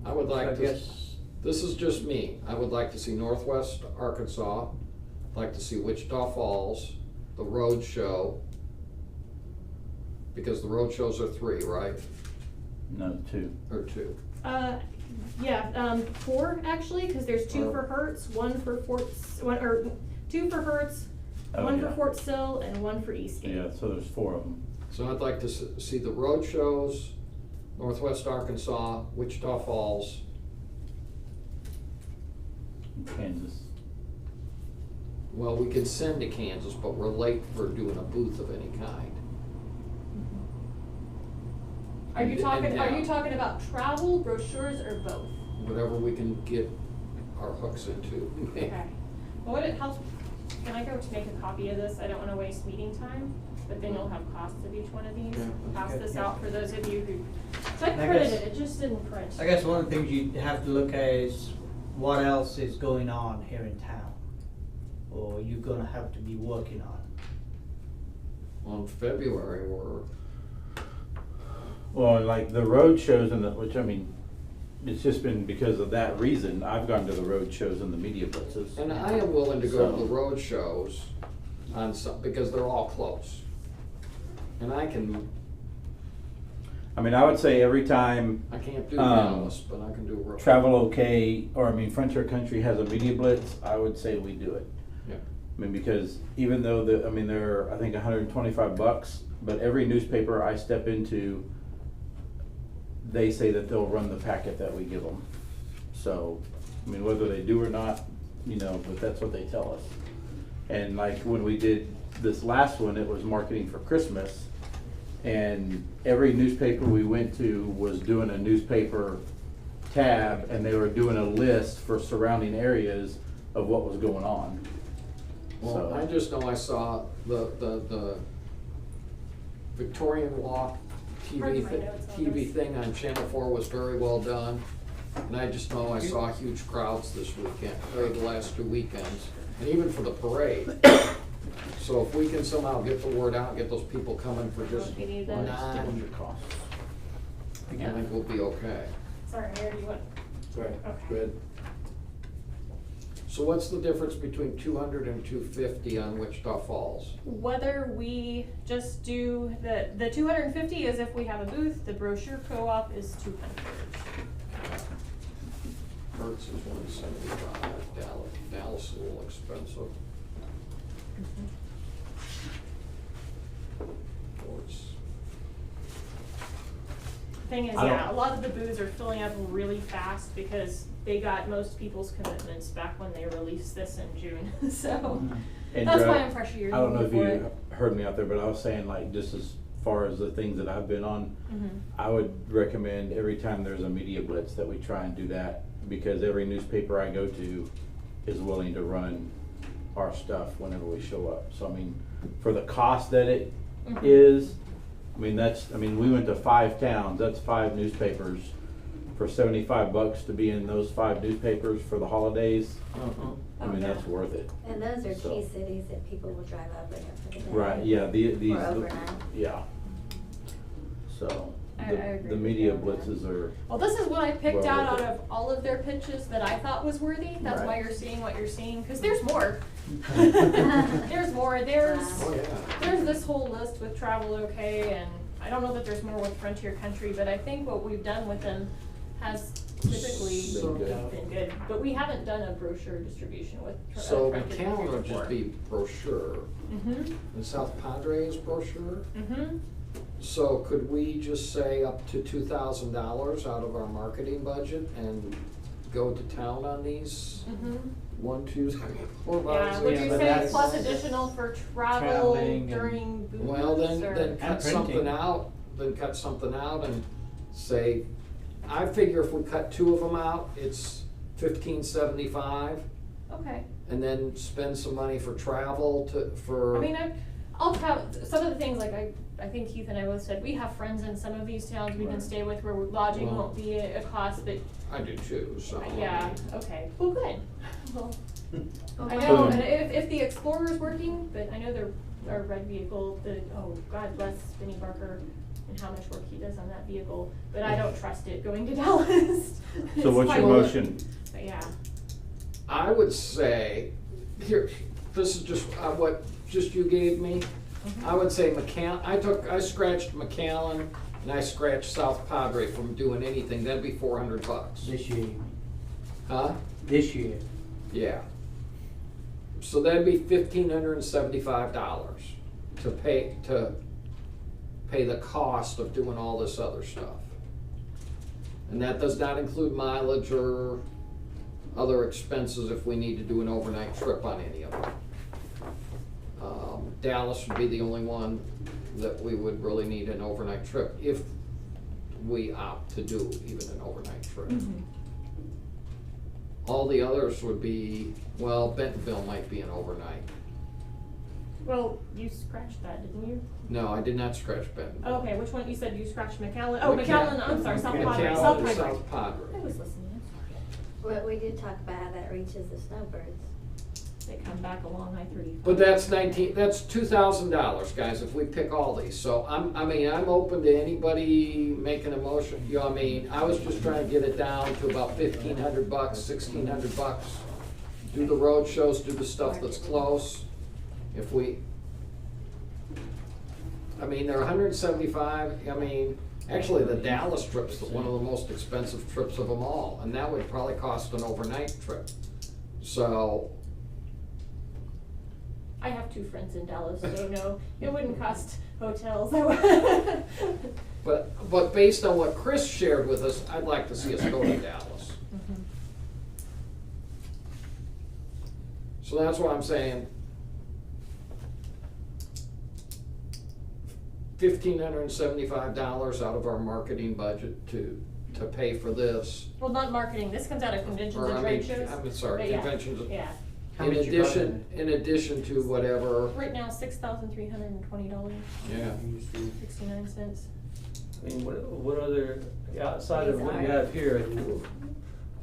I would like I to, guess, this is just me, I would like to see Northwest Arkansas, like to see Wichita Falls, the road show. Because the road shows are 3, right? No, 2. Or 2? yeah, 4 actually, because there's 2 Oh. for Hertz, 1 for or 2 for Hertz, Oh, 1 for yeah. Fort Sill, and 1 for Eastgate. Yeah, so there's 4 of them. So I'd like to see the road shows, Northwest Arkansas, Wichita Falls. Kansas. Well, we could send to Kansas, but we're late for doing a booth of any kind. Are you And talking down. about travel, brochures, or both? Whatever we can get our hooks into. Okay. Well, would it help, can I go to make a copy of this? I don't wanna waste meeting time, but then you'll have costs of each one of these. Yeah, Pass okay, this yeah. out for those of you who, so I I printed guess- it just didn't print. I guess one of the things you have to look at is what else is going on here in town, or you're gonna have to be working on. On February, we're, Well, like the road shows and which, I mean, it's just been because of that reason, I've gone to the road shows and the media blitzes. and I am willing to go to the So- road shows on some, because they're all close. And I can't I would say every time do Um, Dallas, but I can do road. Travel OK, or Frontier Country has a media blitz, I would say we do it. Yeah. Because even though they're, I think, $125, but every newspaper I step into, they say that they'll run the packet that we give them. So, whether they do or not, but that's what they tell us. And like when we did this last one, it was marketing for Christmas. And every newspaper we went to was doing a newspaper tab, and they were doing a list for surrounding areas of what was going on. Well, So- I just know I saw the Victorian Walk Pardon my notes on TV this. thing on Channel 4 was very well done. And I just know I saw huge crowds this weekend, or the last 2 weekends, and even for the parade. So if we can somehow get the word out, get those people coming for just You need that? non, costs. I think we'll be okay. Sorry, Mayor, do you want? Right, Okay. good. So what's the difference between 200 and 250 on Wichita Falls? Whether we just do the 250 is if we have a booth, the brochure co-op is 200. Hertz is 175, Dallas is a little expensive. Hertz. Thing is, I don't- yeah, a lot of the booths are filling up really fast because they got most people's commitments back when they released this in June, so And that's why Dre, I'm pressure I don't know if for you it. heard me out there, but I was saying like just as far as the things that I've been on, Mhm. I would recommend every time there's a media blitz that we try and do that, because every newspaper I go to is willing to run our stuff whenever we show up. So I mean, for the cost that it Mhm. is, I mean, we went to 5 towns, that's 5 newspapers. For $75 to be in those 5 newspapers for the holidays, I mean, that's worth it. And those are So- key cities that people will drive over there for the day. Right, yeah, these. Or overnight. Yeah. So, I agree the with media you on that. blitzes are, Well, this is what I picked Well, out with out it. of all of their pitches that I thought was worthy. That's why Right. you're seeing what you're seeing, because there's more. There's more. There's Oh, yeah. there's this whole list with Travel OK, and I don't know that there's more with Frontier Country, but I think what we've done with them has typically So- been good. But we haven't done a brochure distribution with So Frontier Country McAllen would before. just be brochure, Mhm. and South Padre is brochure. Mhm. So could we just say up to $2,000 out of our marketing budget and go to town on these? Mhm. 1, 2, 3, 4 Yeah. buys? Would Yeah, you but say that's- plus additional for travel Traveling and- during booths? Well, then or- cut And something printing. out, and say, I figure if we cut 2 of them out, it's $15.75, Okay. and then spend some money for travel for. I mean, I'll have, some of the things, like I think Keith and I both said, we have friends in some of these towns we can Right. stay with where lodging Well- won't be a cost, but, I do too, so. yeah, okay, well, good. Well, I Okay. know, and if the Explorer's working, but I know our red vehicle, oh, God bless Vinnie Barker and how much work he does on that vehicle, but I don't trust it going to Dallas. so It's what's my- your motion? But yeah, I would say, here, this is just what you gave me. I would say I scratched McAllen and I scratched South Padre from doing anything, that'd be $400. This year, Huh? this year. Yeah. So that'd be $1,575 to pay the cost of doing all this other stuff. And that does not include mileage or other expenses if we need to do an overnight trip on any of them. Dallas would be the only one that we would really need an overnight trip if we opt to do even an overnight trip. Mhm. All the others would be, well, Bentonville might be an overnight. Well, you scratched that, didn't you? No, I did not scratch Bentonville. Okay, which one, you said you scratched McAllen? Oh, McAllen, I'm sorry, South Padre, McAllen South and Padre. South Padre. I was listening, I'm Well, we did talk about how that reaches the snowbirds. sorry. They come back along I-35. But that's $2,000, guys, if we pick all these. So I'm open to anybody making a motion. You know, I mean, I was just trying to get it down to about $1,500, $1,600. Do the road shows, do the stuff that's close. If we, I mean, they're 175, I mean, actually the Dallas trip's one of the most expensive trips of them all, and that would probably cost an overnight trip. So, I have 2 friends in Dallas, so no, it wouldn't cost hotels. but based on what Chris shared with us, I'd like to see us go to Dallas. Mhm. So that's what I'm saying. $1,575 out of our marketing budget to pay for this. Well, not marketing, this comes out of conventions Or, and I trade mean, shows. I'm sorry, But yeah, conventions. Yeah, How In much you got addition to whatever, right now, $6,320, yeah. 69 cents. I mean, what other, outside of These what you are- have here,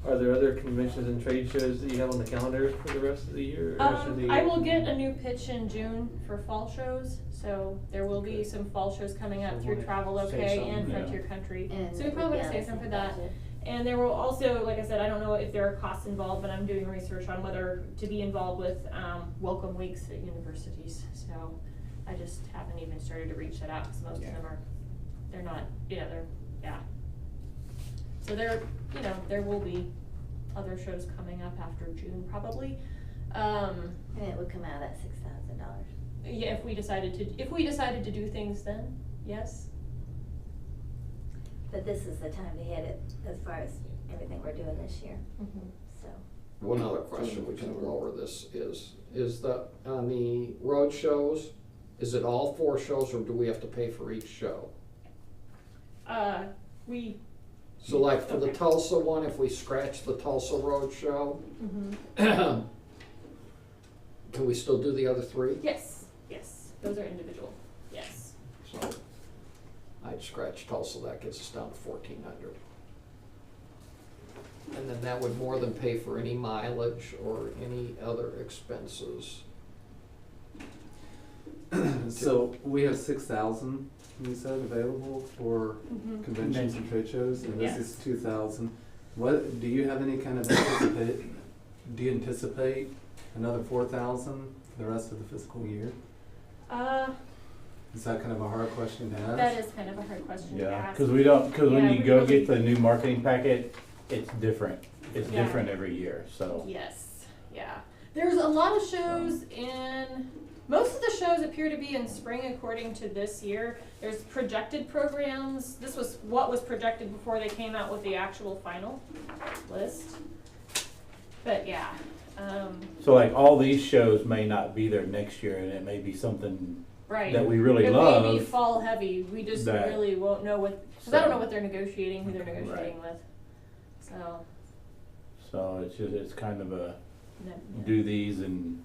are there other conventions and trade shows that you have on the calendar for the rest of the year? or rest of the I year? will get a new pitch in June for fall shows, so there will be some fall shows coming up So through wanna Travel say OK something, and yeah. Frontier Country. And So we probably want to yeah, save some for that. budget. And there will also, like I said, I don't know if there are costs involved, but I'm doing research on whether to be involved with welcome weeks at universities. So I just haven't even started to reach that out because most of them are, they're not, yeah. So there will be other shows coming up after June probably. And it would come out of that $6,000. Yeah, if we decided to do things then, yes. But this is the time to hit it as far as everything we're doing this year, Mm-hmm. so. One other question, we can lower this, is the, on the road shows, is it all 4 shows or do we have to pay for each show? So like for the Okay. Tulsa one, if we scratch the Tulsa road show, Mm-hmm. can we still do the other 3? Yes, those are individual, yes. So I'd scratch Tulsa, that gets us down to 1,400. And then that would more than pay for any mileage or any other expenses. So we have 6,000, you said, available for Mhm. conventions and trade shows, and this Yes. is 2,000. What, do you have any kind of do you anticipate another 4,000 for the rest of the fiscal year? Is that kind of a hard question to ask? That is kind of a hard question to Yeah, ask. because when Yeah, you we go really- get the new marketing packet, it's different. It's Yeah. different every year, so. Yes, yeah. There's a lot of shows most of the shows appear to be in spring according to this year. There's projected programs. This was what was projected before they came out with the actual final list. But yeah, So like all these shows may not be there next year, and it may be something right. that we really It love. may be fall heavy. We just that- really won't know because I don't know So- what they're negotiating, who they're Right. negotiating with. So, So it's kind of a yeah. do these and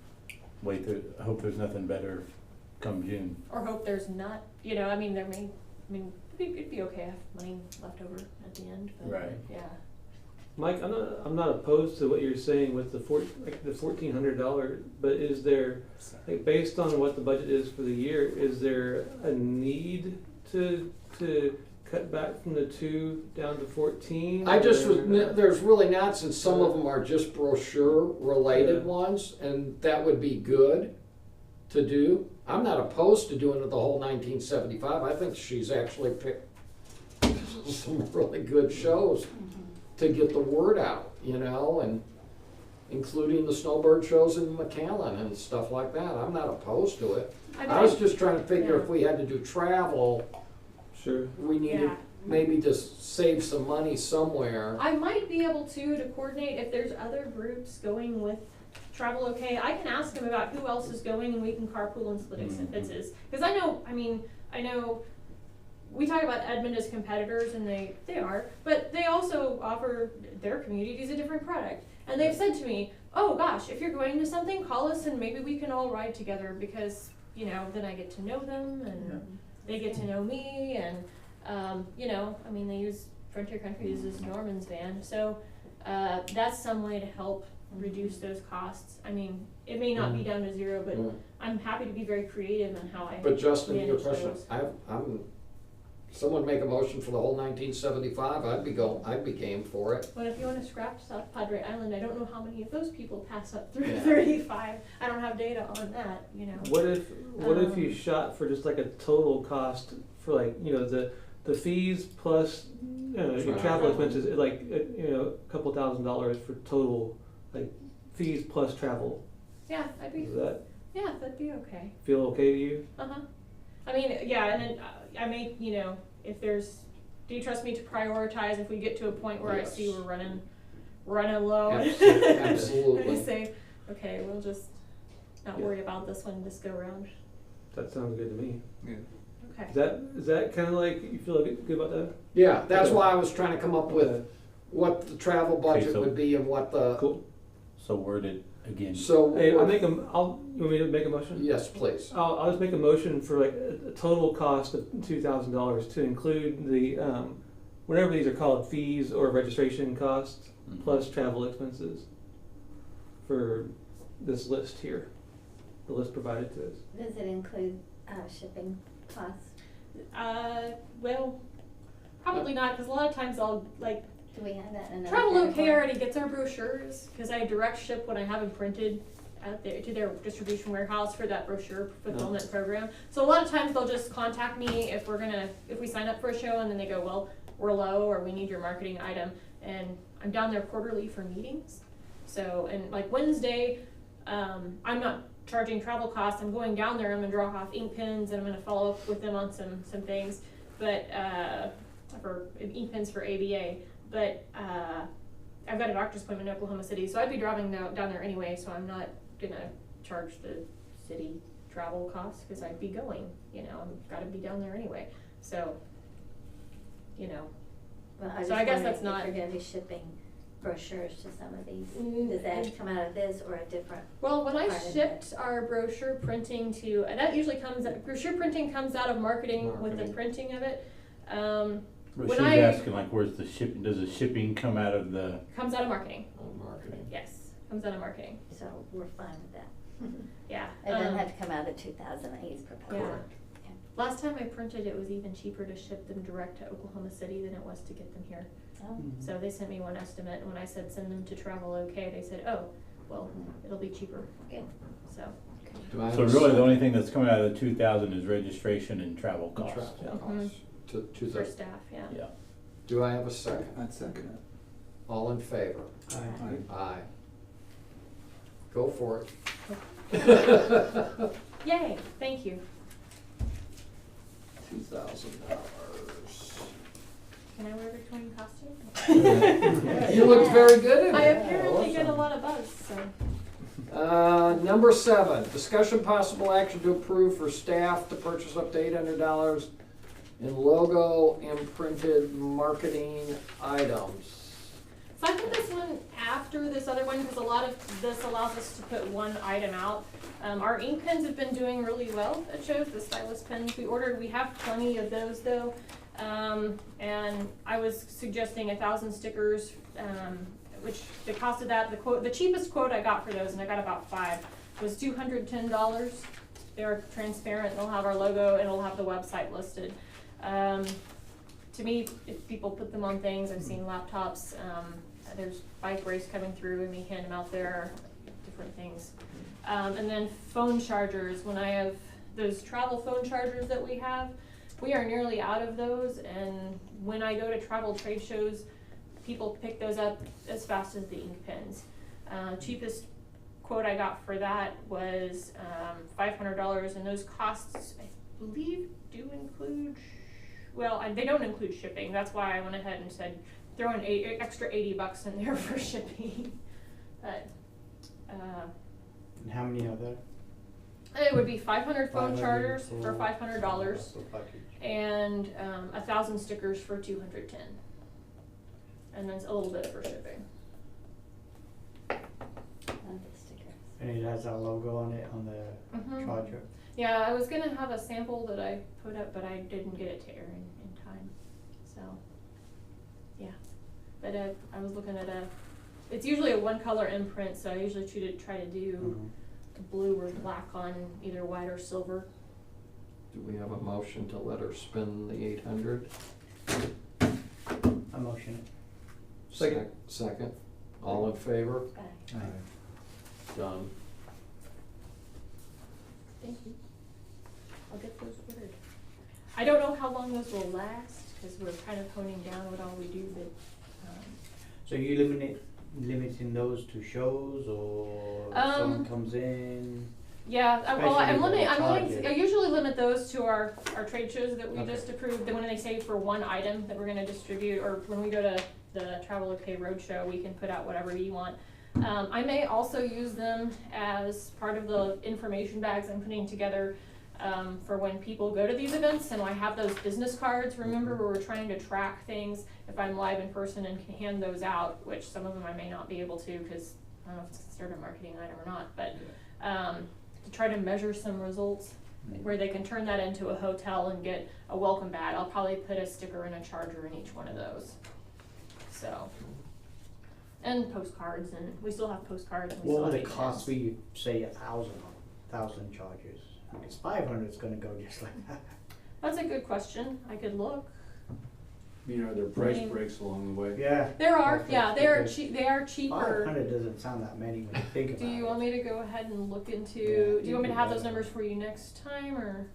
wait. I hope there's nothing better come June. Or hope there's not, there may, it'd be okay to have money left over at the end, but, Right. yeah. Mike, I'm not opposed to what you're saying with the $1,400, but is there, like, based on what the budget is for the year, is there a need to cut back from the 2 down to 14? I just was, or- there's really not, since some of them are just brochure-related Yeah. ones, and that would be good to do. I'm not opposed to doing it the whole 1975. I think she's actually picked some really good shows to get the word out, and including the snowbird shows in McAllen and stuff like that. I'm not opposed to it. I was just trying to figure if we had to do travel, Sure. we needed Yeah. maybe to save some money somewhere. I might be able to coordinate if there's other groups going with Travel OK. I can ask them about who else is going and we can carpool and split expenses. Because I know we talk about Edmond as competitors, and they are, but they also offer their communities a different product. And they've said to me, oh gosh, if you're going to something, call us and maybe we can all ride together because, then I get to know them and they get to know me and, they use Frontier Country uses Norman's van. So that's some way to help reduce those costs. It may not be down to 0, but Mm. I'm happy to be very creative in how I But Justin, your manage question, those. someone make a motion for the whole 1975, I'd be game for it. But if you want to scrap South Padre Island, I don't know how many of those people pass up through Yeah. 35. I don't have data on that, What if you shot for just like a total cost for the fees plus your travel expenses, like a couple $1,000s for total, like fees plus travel? Yeah, Does that that'd be okay. feel okay to you? Yeah, and then I may, if there's, do you trust me to prioritize if we get to a point where I see Yes. we're running low? Absolutely. I say, okay, we'll just not worry about this one this go round. That sounds good to me. Okay. Is that kind of like, you feel good about that? Yeah, that's Okay. why I was trying to come up with what the travel budget so- would be and what the, Cool. So worded again. so. Hey, you want me to make a motion? Yes, please. I'll just make a motion for like a total cost of $2,000 to include the, whatever these are called, fees or registration costs, Mhm. plus travel expenses for this list here, the list provided to us. Does it include shipping costs? Well, probably not, because a lot of times I'll Do we have that in another Travel OK category? already gets our brochures, cause I direct ship when I have them printed out there to their distribution warehouse for that brochure fulfillment program. So a lot of times they'll just contact me if we sign up for a show and then they go, well, we're low or we need your marketing item. And I'm down there quarterly for meetings. So, and like Wednesday, I'm not charging travel costs. I'm going down there, I'm gonna drop off ink pens and I'm gonna follow up with them on some things. But, for ink pens for ABA. But, I've got a doctor's appointment in Oklahoma City, so I'd be driving down there anyway, so I'm not gonna charge the city travel costs, cause I'd be going, you know, I've gotta be down there anyway, so, you know. Well, I So just I guess wondered that's if not- you're gonna be shipping brochures to some of these. Does that come out of this or a different? Well, when I part of shipped our brochure printing to, and that usually brochure printing comes out of marketing with the Marketing. printing of it. But When she's I- asking like, where's the shipping, does the shipping come out of the? Comes out of marketing, On marketing. yes, comes out of marketing, So we're fine with that. yeah. It doesn't have to come out of 2008's proposal. Yeah. Last time I printed, it was even cheaper to ship them direct to Oklahoma City than it was to get them here. Oh. So they sent me one estimate, and when I said send them to Travel OK, they said, oh, well, it'll be cheaper, Good. so. Do I have So a really, the second? only thing that's coming out of the 2,000 is registration and travel The costs. travel Mhm. costs to For the, staff, yeah. Yeah. do I have a second? I'd second it. All in favor? Aye. Aye. Go for it. Yay, thank you. $2,000. Can I wear a Victorian costume? You looked very good in it. I apparently get a Awesome. lot of buzz, so. Number 7, discussion possible action to approve for staff to purchase up to $800 in logo imprinted marketing items. So I put this one after this other one because a lot of this allows us to put one item out. Our ink pens have been doing really well at shows, the stylus pens we have plenty of those though. And I was suggesting 1,000 stickers, which the cost of that, the cheapest quote I got for those, and I got about 5, was $210. They're transparent, they'll have our logo, and it'll have the website listed. To me, if people put them on things, I've seen laptops, there's bike race coming through and we hand them out there, different things. And then phone chargers, when I have those travel phone chargers that we have, we are nearly out of those, and when I go to travel trade shows, people pick those up as fast as the ink pens. Cheapest quote I got for that was $500, and those costs, I believe, do include, they don't include shipping. That's why I went ahead and said throw an extra $80 in there for shipping. But And how many are there? it would be 500 phone 500 chargers for for- $500, So package. and 1,000 stickers for $210, and then a little bit for shipping. Love the stickers. And it has our logo on it, on the Mhm. charger. Yeah, I was gonna have a sample that I put up, but I didn't get it to air in time, so, yeah. But I was looking at it's usually a one color imprint, so I usually try to do Mhm. blue or black on either white or silver. Do we have a motion to let her spend the 800? I motion it. Second. Second. All in favor? Bye. Done. Thank you. I'll get those ordered. I don't know how long those will last, cause we're kind of honing down what all we do, but, So you limiting those to shows, or someone comes in? yeah, Especially the charges. I usually limit those to our trade shows that we Okay. just approved, then when they say for one item that we're gonna distribute, or when we go to the Travel OK Roadshow, we can put out whatever you want. I may also use them as part of the information bags I'm putting together, for when people go to these events, and I have those business cards, remember, where we're trying to track things, if I'm live in person and can hand those out, which some of them I may not be able to, cause I don't know if it's considered a marketing item or not, but, to try to measure some results, where they can turn that into a hotel and get a welcome bag. I'll probably put a sticker and a charger in each one of those, so. And postcards, and we still have postcards, and we What still would have it cost for emails. you, say 1,000 charges? I mean, it's 500, it's gonna go just like that. That's a good question, I could look. Are there price mean- breaks along the way? Yeah. There are, Okay, yeah, they are because cheap, they are cheaper. 500 doesn't sound that many when you think about it. Do you want me to go ahead and look into, Yeah, do you want me to you have can those do numbers that. for you next time, or?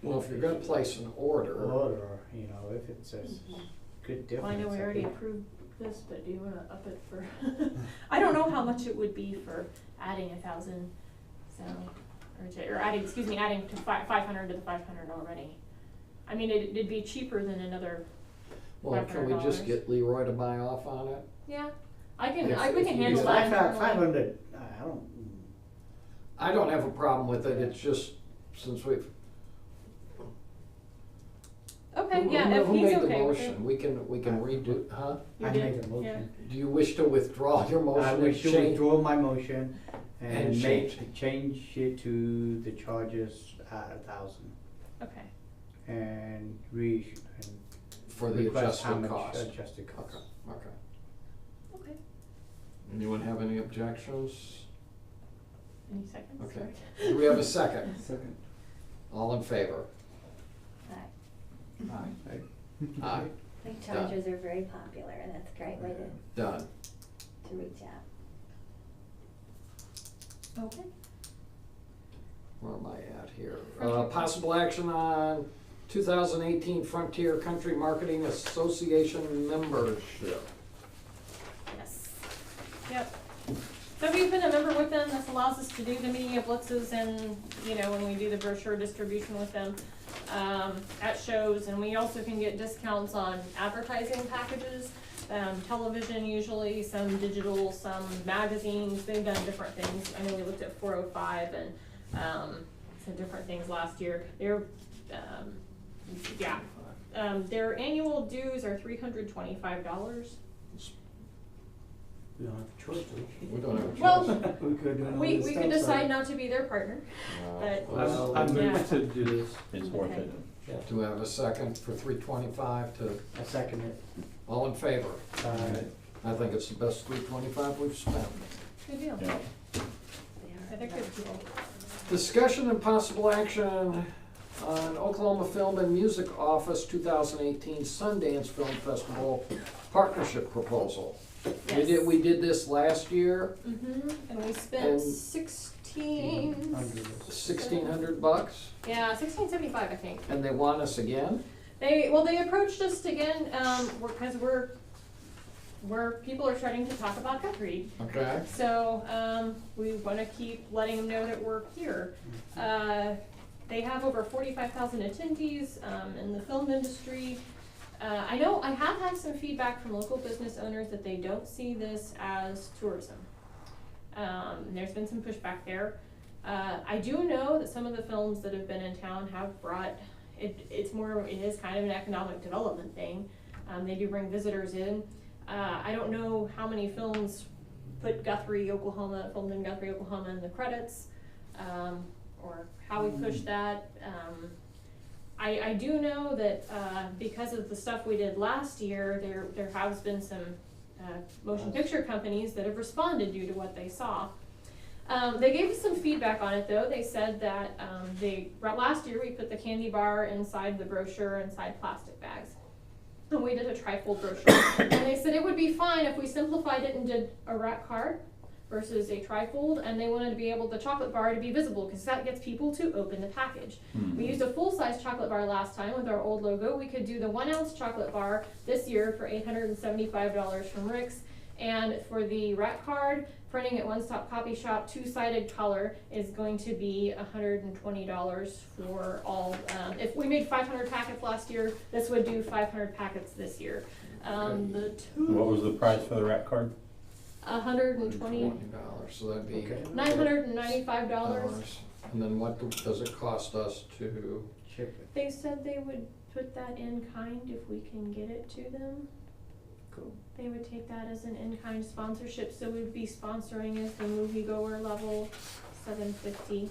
Well, if you're gonna place an order, Or, you know, if it's a good difference. Well, I know we I already think. approved this, but do you wanna up it for, I don't know how much it would be for adding 1,000, so, or adding, excuse me, adding to 500 to the 500 already. I mean, it'd be cheaper than another, well, can we just $500. get Leroy to buy off on it? yeah, we If- can if handle you- that Because internally. 500, I don't, I don't have a problem with it, it's just, since we've. Okay, Who- yeah, if who he's made the okay with it. motion? We can redo, huh? You I did, made a motion. Do you wish to withdraw your motion I and wish to change? withdraw my motion And and change. change it to the charges at 1,000 Yeah, okay. and For the request how adjusted much cost? adjusted cost. Okay. Okay. Anyone have any objections? Any seconds? Okay. Sorry. Do we have a second? Second. All in favor? Right. Aye. Aye. I think chargers are very popular, and that's a great way Done. to reach out. Okay. Where am I at here? Possible action on 2018 Frontier Country Marketing Association membership. Yes. Yep. So we've been a member with them. This allows us to do the media blitzes and, you know, when we do the brochure distribution with them, at shows. And we also can get discounts on advertising packages, television usually, some digital, some magazines. They've done different things. I know we looked at 405 and, some different things last year. Their annual dues are $325. We don't have a choice, do We don't have a choice. Well, we? We could do we could decide not to be their partner, but Well, I Yeah. move to do this. It's worth it. do we have a second for 325 to, I second it. all in favor? Uh, I think it's the best 325 we've spent. good deal. Yeah. I think it's cool. Discussion and possible action on Oklahoma Film and Music Office 2018 Sundance Film Festival partnership proposal. Yes. We did this last year, And we And- spent 1600. $1,600, Yeah, 1675, I think. and they want us again? They approached us again, because people are starting to talk about Guthrie. Okay. So, we wanna keep letting them know that we're here. They have over 45,000 attendees, in the film industry. I know I have had some feedback from local business owners that they don't see this as tourism. There's been some pushback there. I do know that some of the films that have been in town have brought, it is kind of an economic development thing. They do bring visitors in. I don't know how many films put filmed in Guthrie, Oklahoma in the credits, or how we push that. I do know that because of the stuff we did last year, there has been some motion picture companies that have responded due to what they saw. They gave us some feedback on it though. They said that last year we put the candy bar inside the brochure inside plastic bags. And we did a trifold brochure. And they said it would be fine if we simplified it and did a rack card versus a trifold, and they wanted to be able the chocolate bar to be visible because that gets people to open the package. We used a full-size chocolate bar last time with our old logo. We could do the 1 ounce chocolate bar this year for $875 from Rick's, and for the rack card, printing at One Stop Copy Shop, 2-sided color is going to be $120 for all. If we made 500 packets last year, this would do 500 packets this year. What was the price for the rack card? $120, so that'd be $995. And then what does it cost us to? Ship it. They said they would put that in kind if we can get it to them. Cool. They would take that as an in-kind sponsorship, so we'd be sponsoring as the moviegoer level, $750.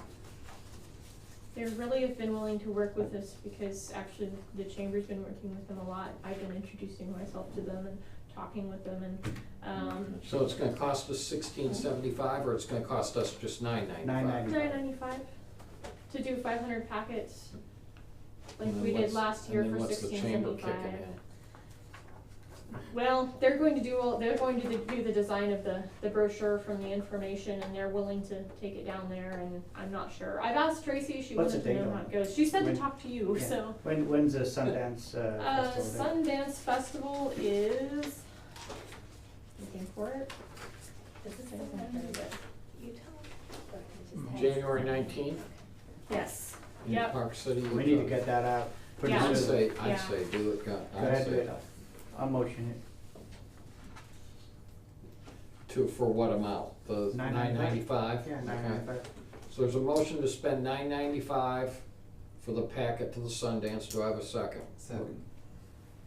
They really have been willing to work with us because actually the chamber's been working with them a lot. I've been introducing myself to them and talking with them, and So it's gonna cost us $1675, or it's gonna cost us just $995? $995 to do 500 packets, like And then we did what's- last year and for then what's the chamber kicking $1675. in? Well, they're going to do the design of the brochure from the information, and they're willing to take it down there, and I'm not sure. I've asked Tracy, she What's wanted the to know date how on it it? goes. She said to When- talk to you, Yeah. so. When's the Sundance festival? Sundance Festival is, looking for it. This is the one in Utah? Or it just has- January 19th Yes, in Yep. Park City, Utah. We need to get that out pretty Yeah. I'd soon. say Yeah. do it, Go I'd ahead, do say it. I'll motion it. for what amount? The $9.95? Yeah, Okay. 995. So there's a motion to spend $9.95 for the packet to the Sundance. Do I have a second? Second.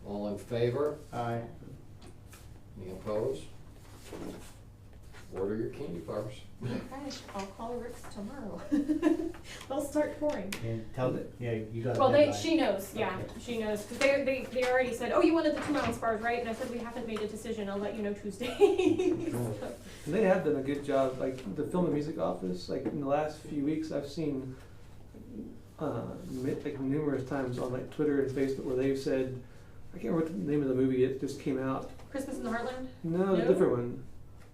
All in favor? Aye. Any opposed? Order your candy bars. okay, I'll call Rick's tomorrow. They'll start pouring. And tell the, yeah, you got a Well, deadline. she knows, yeah, Okay. she knows, cause they already said, oh, you wanted the 2 ounce bars, right? And I said, we haven't made a decision, I'll let you know Tuesday. So, And they have done a good job, like the film and music office, like in the last few weeks, I've seen like numerous times on like Twitter and Facebook where they've said, I can't remember what the name of the movie it just came out. Christmas in the Heartland, No, it's a No? different one.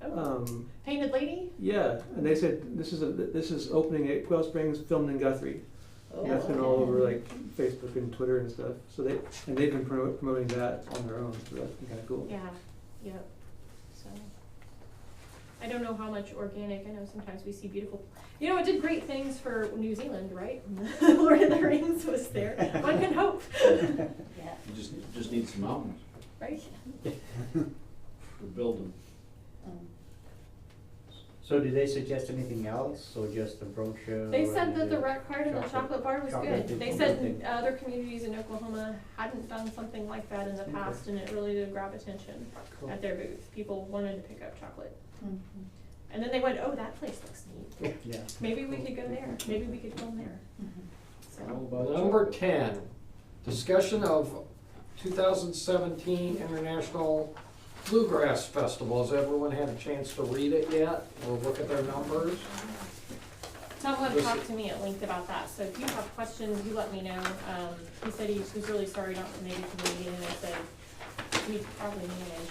oh, Painted Lady? Yeah, and they said this is opening at Quail Springs, filmed in Guthrie. Oh, And that's been okay. all over like Facebook and Twitter and stuff. So they've been promoting that on their own. So that's been kind of cool. Yeah, yep, so. I don't know how much organic, I know sometimes we see beautiful, you know, it did great things for New Zealand, right? Lord of the Rings was there, one can hope, Yeah. You just need some mountains right? for building. So did they suggest anything else, or just the brochure? They said and that the rock card and the chocolate bar was chocolate good. did They something. said other communities in Oklahoma hadn't done something like that in the Okay. past, and it really did grab attention Cool. at their booth. People wanted to pick up chocolate. Mhm. And then they went, oh, that place looks neat. Yeah. Maybe we could go there. Maybe we could film there. Mhm. So, Number 10, discussion of 2017 International Bluegrass Festival. Has everyone had a chance to read it yet or look at their numbers? Tom wanted to This- talk to me at length about that, so if you have questions, you let me know. He said he was really sorry not to make it to the meeting, and I said, we could probably manage.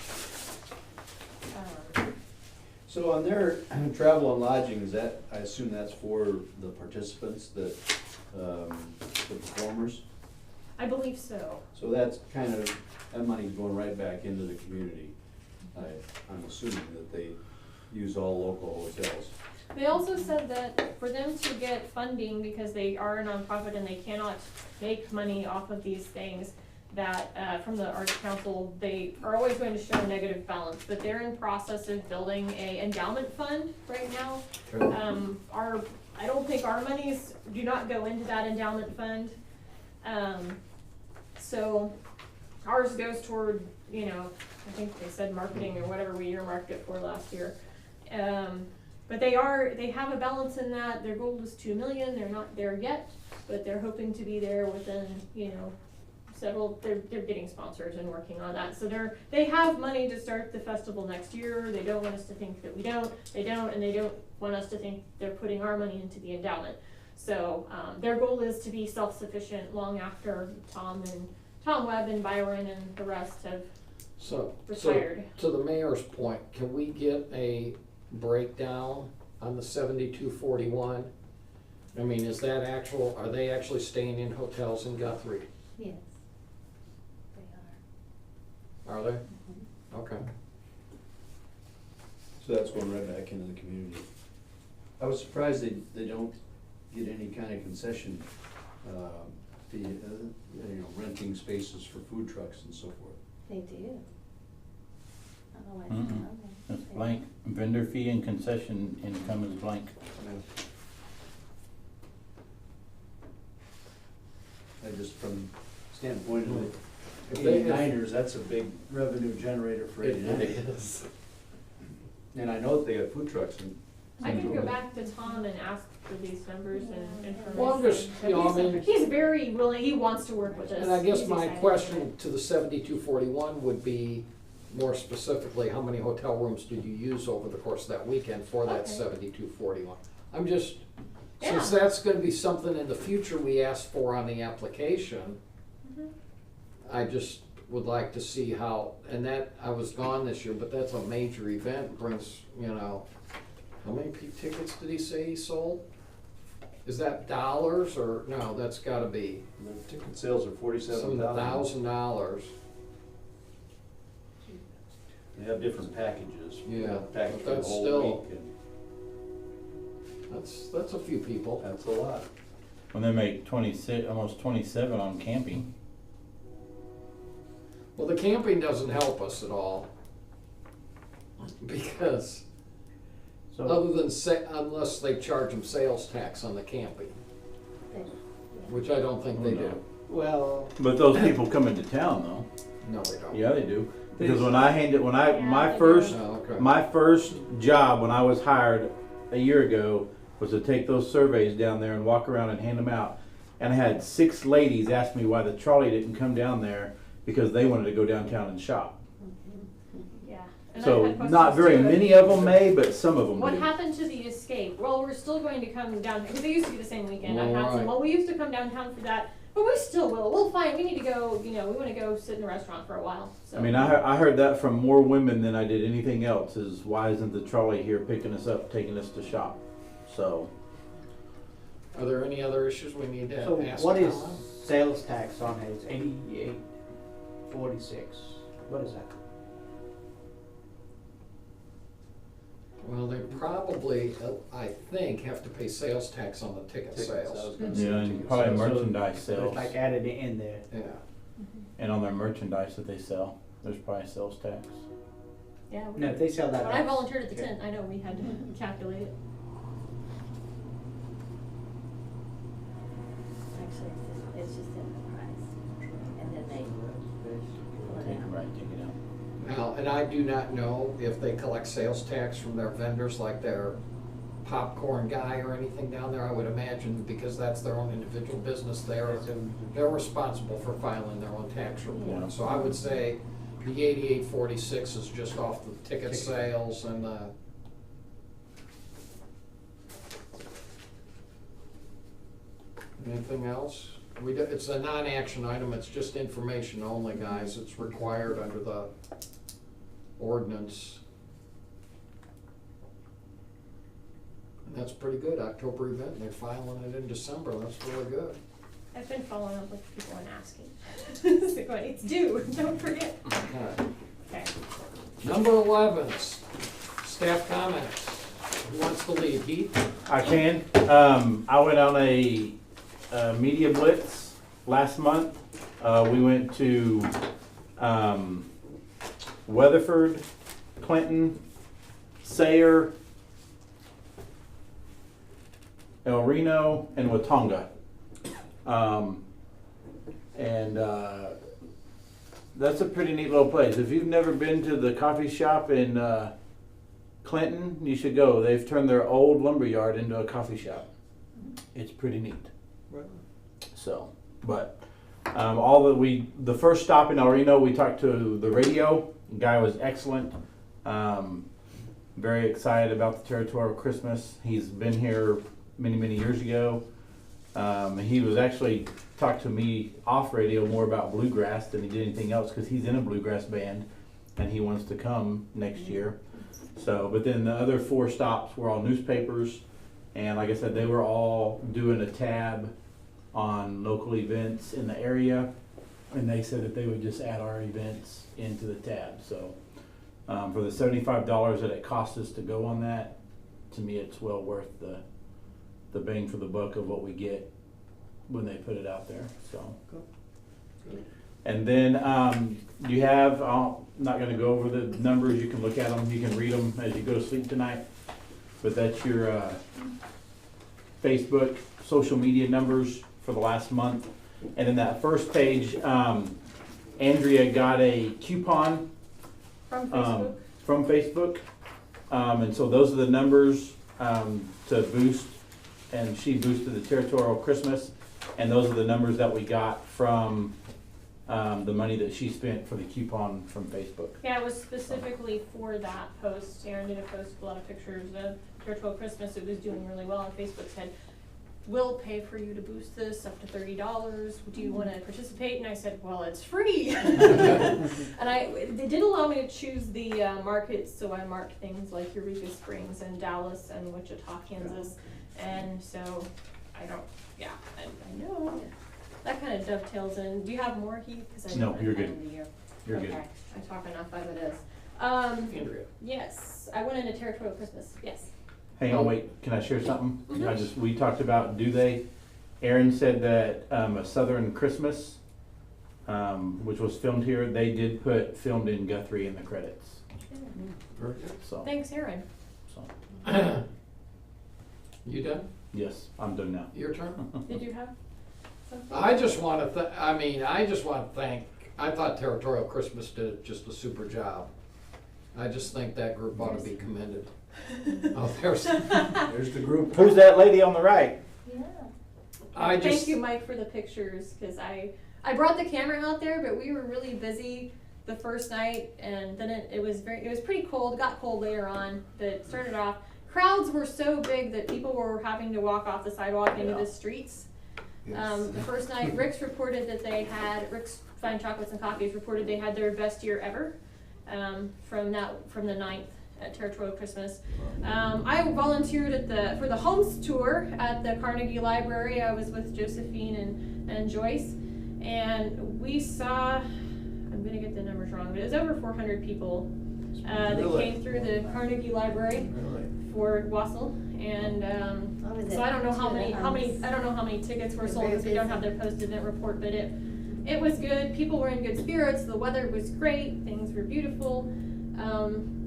So on their travel and lodging, is that, I assume that's for the participants, the performers? I believe so. So that's kind of, that money's going right back into the community. I'm assuming that they use all local hotels. They also said that for them to get funding, because they are a nonprofit and they cannot make money off of these things, that from the Arts Council, they are always going to show a negative balance, but they're in process of building a endowment fund right now. I don't think our monies do not go into that endowment fund. So ours goes toward, you know, I think they said marketing or whatever we earmarked it for last year. But they have a balance in that. Their goal is 2 million. They're not there yet, but they're hoping to be there within, you know, they're getting sponsors and working on that. So they have money to start the festival next year. They don't want us to think that we don't. They don't, and they don't want us to think they're putting our money into the endowment. So their goal is to be self-sufficient long after Tom Webb and Byron and the rest have retired. To the mayor's point, can we get a breakdown on the 7241? I mean, are they actually staying in hotels in Guthrie? Yes, they are. Are they? Mhm. Okay. So that's going right back into the community. I was surprised they don't get any kind of concession, renting spaces for food trucks and so forth. They do. I don't know why it's not on there. It's blank, vendor fee and concession income is blank. I just, from standpoint of If the they- 89ers, that's a big revenue generator for 89. is. And I know that they have food trucks and. I can go back to Tom and ask for these numbers and information. Well, I'm just, But you know, I mean, he's very willing, he wants to work with us. and I guess He's my excited question to the 7241 would be more specifically, how many hotel rooms did you use over the course of that weekend for that Okay. 7241? I'm just, Yeah. since that's gonna be something in the future we ask for on the application, Mhm. I just would like to see how, and that, I was gone this year, but that's a major event, brings, you know, how many tickets did he say he sold? Is that dollars or, no, that's gotta be The ticket sales are some $1,000. They have different packages. Yeah, Package but for the that's whole still- week, and That's a few people. that's a lot. When they make 26, almost 27 on camping. Well, the camping doesn't help us at all. Because So, other than unless they charge them sales tax on the camping, They- which I don't think they do. well, But those people come into town though. No, they don't. Yeah, they do. Because when I Yeah, my they first, Oh, okay. my first job when I was hired a year ago was to take those surveys down there and walk around and hand them out. And I had 6 ladies ask me why the trolley didn't come down there because they wanted to go downtown and shop. Yeah. And I've So had questions not very too. many of them may, but some of them What do. happened to the escape? Well, we're still going to come down, because it used to be the same weekend. I Well, had some, right. well, we used to come downtown for that, but we still will. We'll find, we need to go, you know, we want to go sit in a restaurant for a while, so. I mean, I heard that from more women than I did anything else. Is why isn't the trolley here picking us up, taking us to shop? So Are there any other issues we need to so ask? what is Colin? sales tax on it? It's 88.46. What is that? Well, they probably, I think, have to pay sales tax on the ticket Tickets, I was sales. gonna say yeah, and ticket probably sales. merchandise So sales, it's like added in there. Yeah. and on their merchandise that they sell, there's probably sales tax. Yeah. we- No, if they sell that. When I that's- volunteered at the okay. tent, I know we had to calculate it. Actually, it's just in the price, and then they pull it Take it out. right, take it out. Now, and I do not know if they collect sales tax from their vendors, like their popcorn guy or anything down there. I would imagine because that's their own individual business, they're responsible for filing their own tax Yeah. report. So I would say the 88.46 is just off the ticket sales and anything else? It's a non-action item, it's just information only, guys. It's required under the ordinance. And that's pretty good, October event, they're filing it in December, that's really good. I've been following up with people and asking. So going, it's due, don't forget. Okay. Okay. Number 11, staff comments. Who wants to lead? Heath? I can. I went on a media blitz last month. We went to Weatherford, Clinton, Sayre, El Reno, and Watonga. That's a pretty neat little place. If you've never been to the coffee shop in Clinton, you should go. They've turned their old lumber yard into a coffee shop. It's pretty neat. So, but the first stop in El Reno, we talked to the radio. The guy was excellent. Very excited about the territorial Christmas. He's been here many, many years ago. He was actually talked to me off radio more about bluegrass than he did anything else because he's in a bluegrass band and he wants to come next year. So, but then the other 4 stops were all newspapers, and like I said, they were all doing a tab on local events in the area, and they said that they would just add our events into the tab. So, for the $75 that it cost us to go on that, to me, it's well worth the bang for the buck of what we get when they put it out there. So. And then you have, I'm not going to go over the numbers, you can look at them, you can read them as you go to sleep tonight, but that's your Facebook, social media numbers for the last month. And in that first page, Andrea got a coupon From Facebook? from Facebook. And so those are the numbers to boost, and she boosted the territorial Christmas. And those are the numbers that we got from the money that she spent for the coupon from Facebook. Yeah, it was specifically for that post. Aaron did a post, a lot of pictures of Virtual Christmas. It was doing really well, and Facebook said, we'll pay for you to boost this up to $30. Do you want to participate? And I said, well, it's free. And they did allow me to choose the markets, so I marked things like Eureka Springs and Dallas and Wichita, Kansas. And so I know that kind of dovetails in. Do you have more, Heath? 'Cause I No, didn't you're have good. time to you. You're Okay. good. I talk enough as it is. Andrea. Yes, I went into territorial Christmas. Yes. Hang on, wait, can I share something? Mhm. We talked about, Aaron said that, A Southern Christmas, which was filmed here, they did put filmed in Guthrie in the credits, Very good. so, Thanks, Aaron. so, You done? yes, I'm done now. Your turn? Did you have something? I just wanna thank, I thought Territorial Christmas did just a super job. I just think that group ought to be commended. Oh, there's, There's the group. Who's that lady on the right? Yeah. I just. Thank you, Mike, for the pictures, because I brought the camera out there, but we were really busy the first night, and then it was pretty cold, got cold later on, but it started off, crowds were so big that people were having to walk off the sidewalk into the streets. The first night, Rick's Fine Chocolates and Coffees reported they had their best year ever, from the 9th at Territorial Christmas. I volunteered for the Homes tour at the Carnegie Library. I was with Josephine and Joyce, and we saw, I'm gonna get the numbers wrong, but it was over 400 people that came through the Carnegie Library for Wassel, and What was so it? I don't know how To the many homes. I don't know how many tickets were sold because we don't have their post-event report, but it was good. People were in good spirits. The weather was great. Things were beautiful.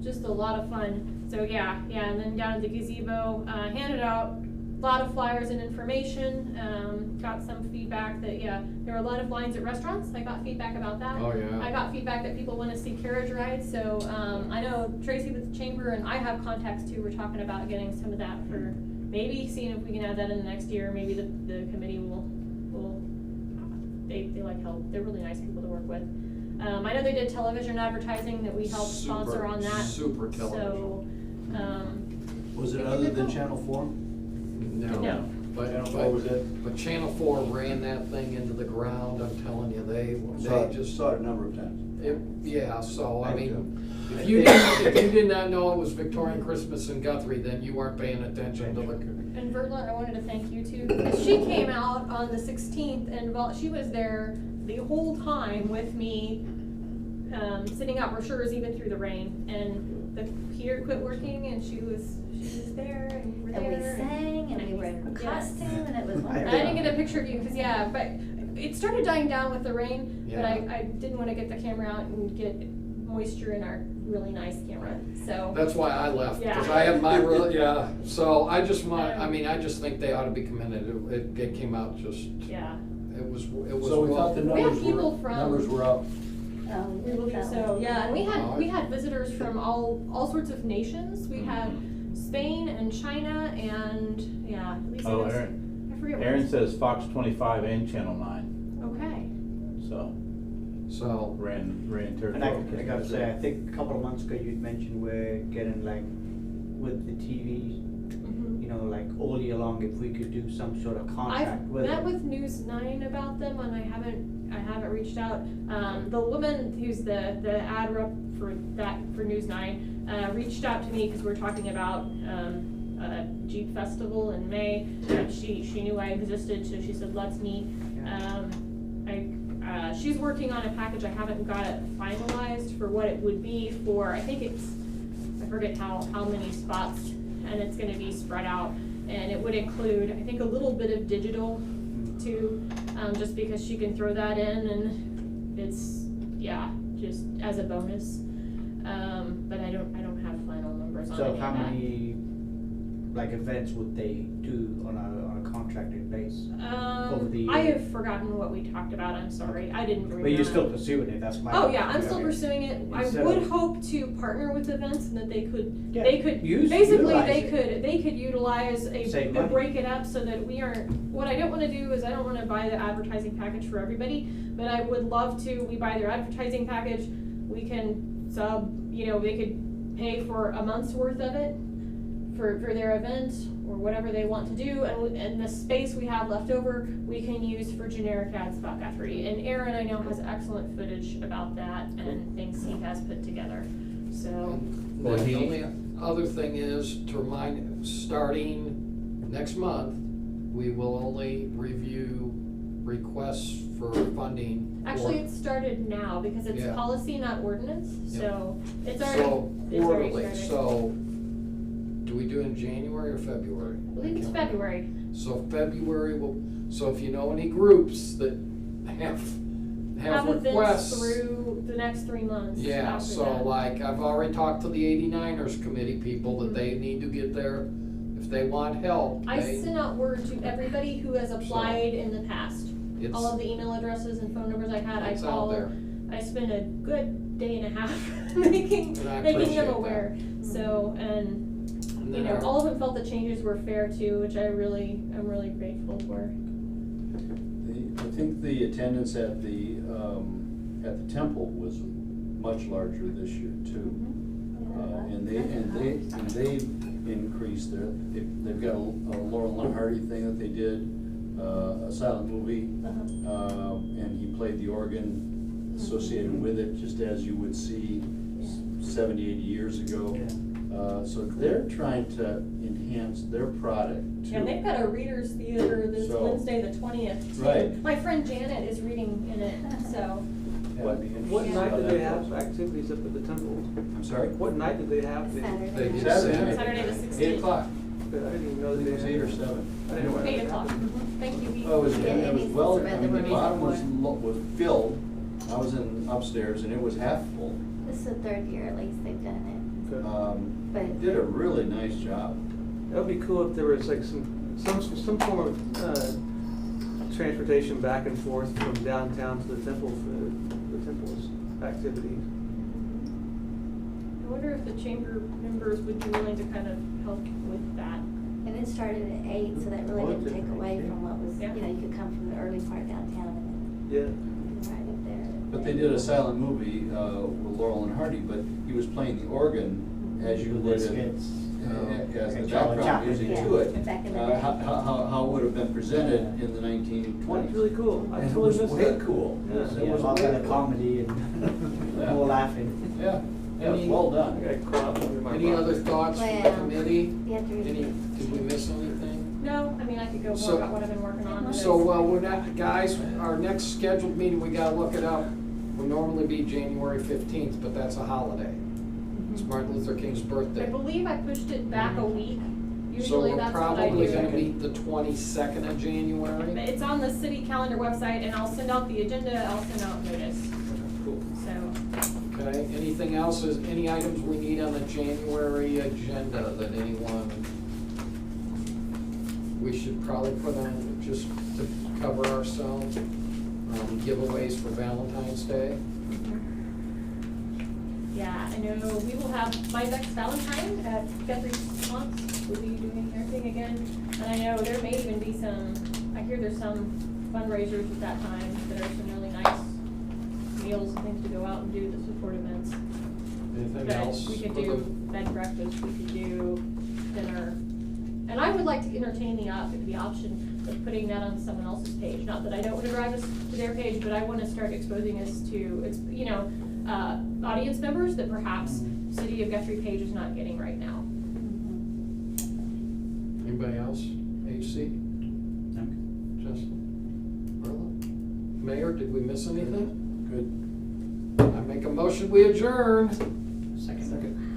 Just a lot of fun. So yeah. And then down at the gazebo, handed out a lot of flyers and information. Got some feedback that there were a lot of lines at restaurants. I got feedback about that. Oh, yeah. I got feedback that people want to see carriage rides. So I know Tracy with the chamber and I have contacts too. We're talking about getting some of that for maybe seeing if we can add that in the next year. Maybe the committee will. They like help. They're really nice people to work with. I know they did television advertising that we helped sponsor on that. Super television. So, Was it other than Channel 4? No. But, Channel 4 was it? but Channel 4 ran that thing into the ground, I'm telling you, they just. Saw it a number of times. Yeah, so I Thank mean, if you did not know it was Victorian Christmas in Guthrie, then you weren't paying attention to the. and Verla, I wanted to thank you too, because she came out on the 16th and she was there the whole time with me, sending out brochures even through the rain. And the heater quit working, and she was there, and we were And we there. sang, and we were in costume, and it was I wonderful. didn't get a picture of you, because but it started dying down with the rain, but Yeah. I didn't want to get the camera out and get moisture in our really nice camera, so. That's why I left, because Yeah. I have my so I just I just think they ought to be commended. It came out just, Yeah, it was So we thought the We have numbers people from- numbers were up. we believe so, yeah, and we had visitors from all sorts of nations. We had Spain and China and, at least Oh, I guess- Aaron. I forget what. Aaron says Fox 25 and Channel 9, Okay, so, ran And territorial. I gotta say, I think a couple of months ago you'd mentioned we're getting like, with the TV, mhm. you know, like all year long, if we could do some sort of contract I've with met them. with News 9 about them, and I haven't reached out. The woman who's the ad rep for News 9 reached out to me because we're talking about a Jeep festival in May. She knew I existed, so she said let's meet. She's working on a package. I haven't got it finalized for what it would be for. I forget how many spots, and it's going to be spread out. And it would include, I think, a little bit of digital too, just because she can throw that in, and it's just as a bonus. But I don't have final numbers on So any how of that. many, like, events would they do on a contracted base? over the I year? have forgotten what we talked about. I'm sorry, I didn't bring But you're that still up. pursuing it, that's my. Oh yeah, I'm still okay. pursuing it. I Instead would of- hope to partner with events and that they could Utilize they could utilize Save money. break it up so that we aren't. What I don't want to do is I don't want to buy the advertising package for everybody, but I would love to. We buy their advertising package. We can sub. They could pay for a month's worth of it for their event, or whatever they want to do, and the space we have left over, we can use for generic ads about Guthrie. And Aaron, I know, has excellent footage about that and things he has put together, so. Then the only other thing is to remind, starting next month, we will only review requests for funding. Actually, it started now, because it's Yeah. policy, not ordinance, Yeah. so it's already, So it's already quarterly, started. so do we do it in January or February? I believe it's February. So February will, so if you know any groups that have Have events requests. through the next 3 months Yeah, after so that. like, I've already talked to the 89ers committee people that they need to get there, if they want help, I they, sent out word to everybody who has applied in the past. it's, All of the email addresses and phone numbers I had, I it's out called. there. I spent a good day and a half making And I them appreciate aware. So, and And you then know, our- all of them felt the changes were fair too, which I'm really grateful for. I think the attendance at the temple was much larger this year too. And they've increased they've got a Laurel and Hardy thing that they did, a silent movie, and he played the organ associated with it, just as you would see 70, 80 years ago. So they're trying to enhance their product too. And they've got a readers theater this So- Wednesday, the 20th. too. Right. My friend Janet is reading in it, so. What night did they have activities up at the temple? I'm sorry? What night did they have? Saturday. They did Saturday. Saturday the 16th. 8 o'clock. I didn't even know I that think they it was had. 8 or 7. I didn't know. 8 o'clock. Thank you. Oh, it was, Yeah, it it was needs well, to I spread mean, the the word bottom more. was filled. I was upstairs and it was half full. This is the third year at least they've done But- Did a really nice job. That would be cool if there was like some form of transportation back and forth from downtown to the temple for the temple's activities. I wonder if the chamber members would be willing to kind of help with that. it. And it started at 8, so that really didn't take away from what was, Yeah. you know, you could come from the early part downtown and Yeah. then right up there. But they did a silent movie with Laurel and Hardy, but he was playing the organ as you would This have, gets, as the and Charlie background Chaplin, music yeah, to it. back in the day. How it would have been presented in the 1920s. That's really cool. I And it totally was missed way that. cool. Yeah. It Yeah, was all way kind of cool. comedy and Yeah. more laughing. Yeah, yeah, Any- well I done. got caught up under my Any rock. other thoughts from the Well, committee? You have to read Any, it. did we miss anything? No, I mean, I could go more So- about what I've been working on. but So, it's- we're not, guys, our next scheduled meeting, we gotta look it up, will normally be January 15th, but that's a holiday. It's Martin Luther King's I birthday. believe I pushed it back a week. So Usually we're that's what I probably do. gonna meet the 22nd of January. It's on the city calendar website, and I'll send out the agenda, I'll send out notice, Cool. so. Okay, anything else, is any items we need on the January agenda that anyone, we should probably put on just to cover ourselves? Giveaways for Valentine's Day? Yeah, I know, we will have my next Valentine at Guthrie's Haunts, will be doing their thing again. And I know there may even be some, I hear there's some fundraisers at that time, that are some really nice meals and things to go out and do to support events. Anything But else? we could for do the- bed and breakfast, we could do dinner. And I would like to entertain the option of putting that on someone else's page. Not that I don't wanna drive us to their page, but I wanna start exposing us to, audience members that perhaps City of Guthrie page is not getting right now. Anybody else? HC? Justin? Marla? Mayor, did we miss anything? Good. I make a motion, we adjourn. Second.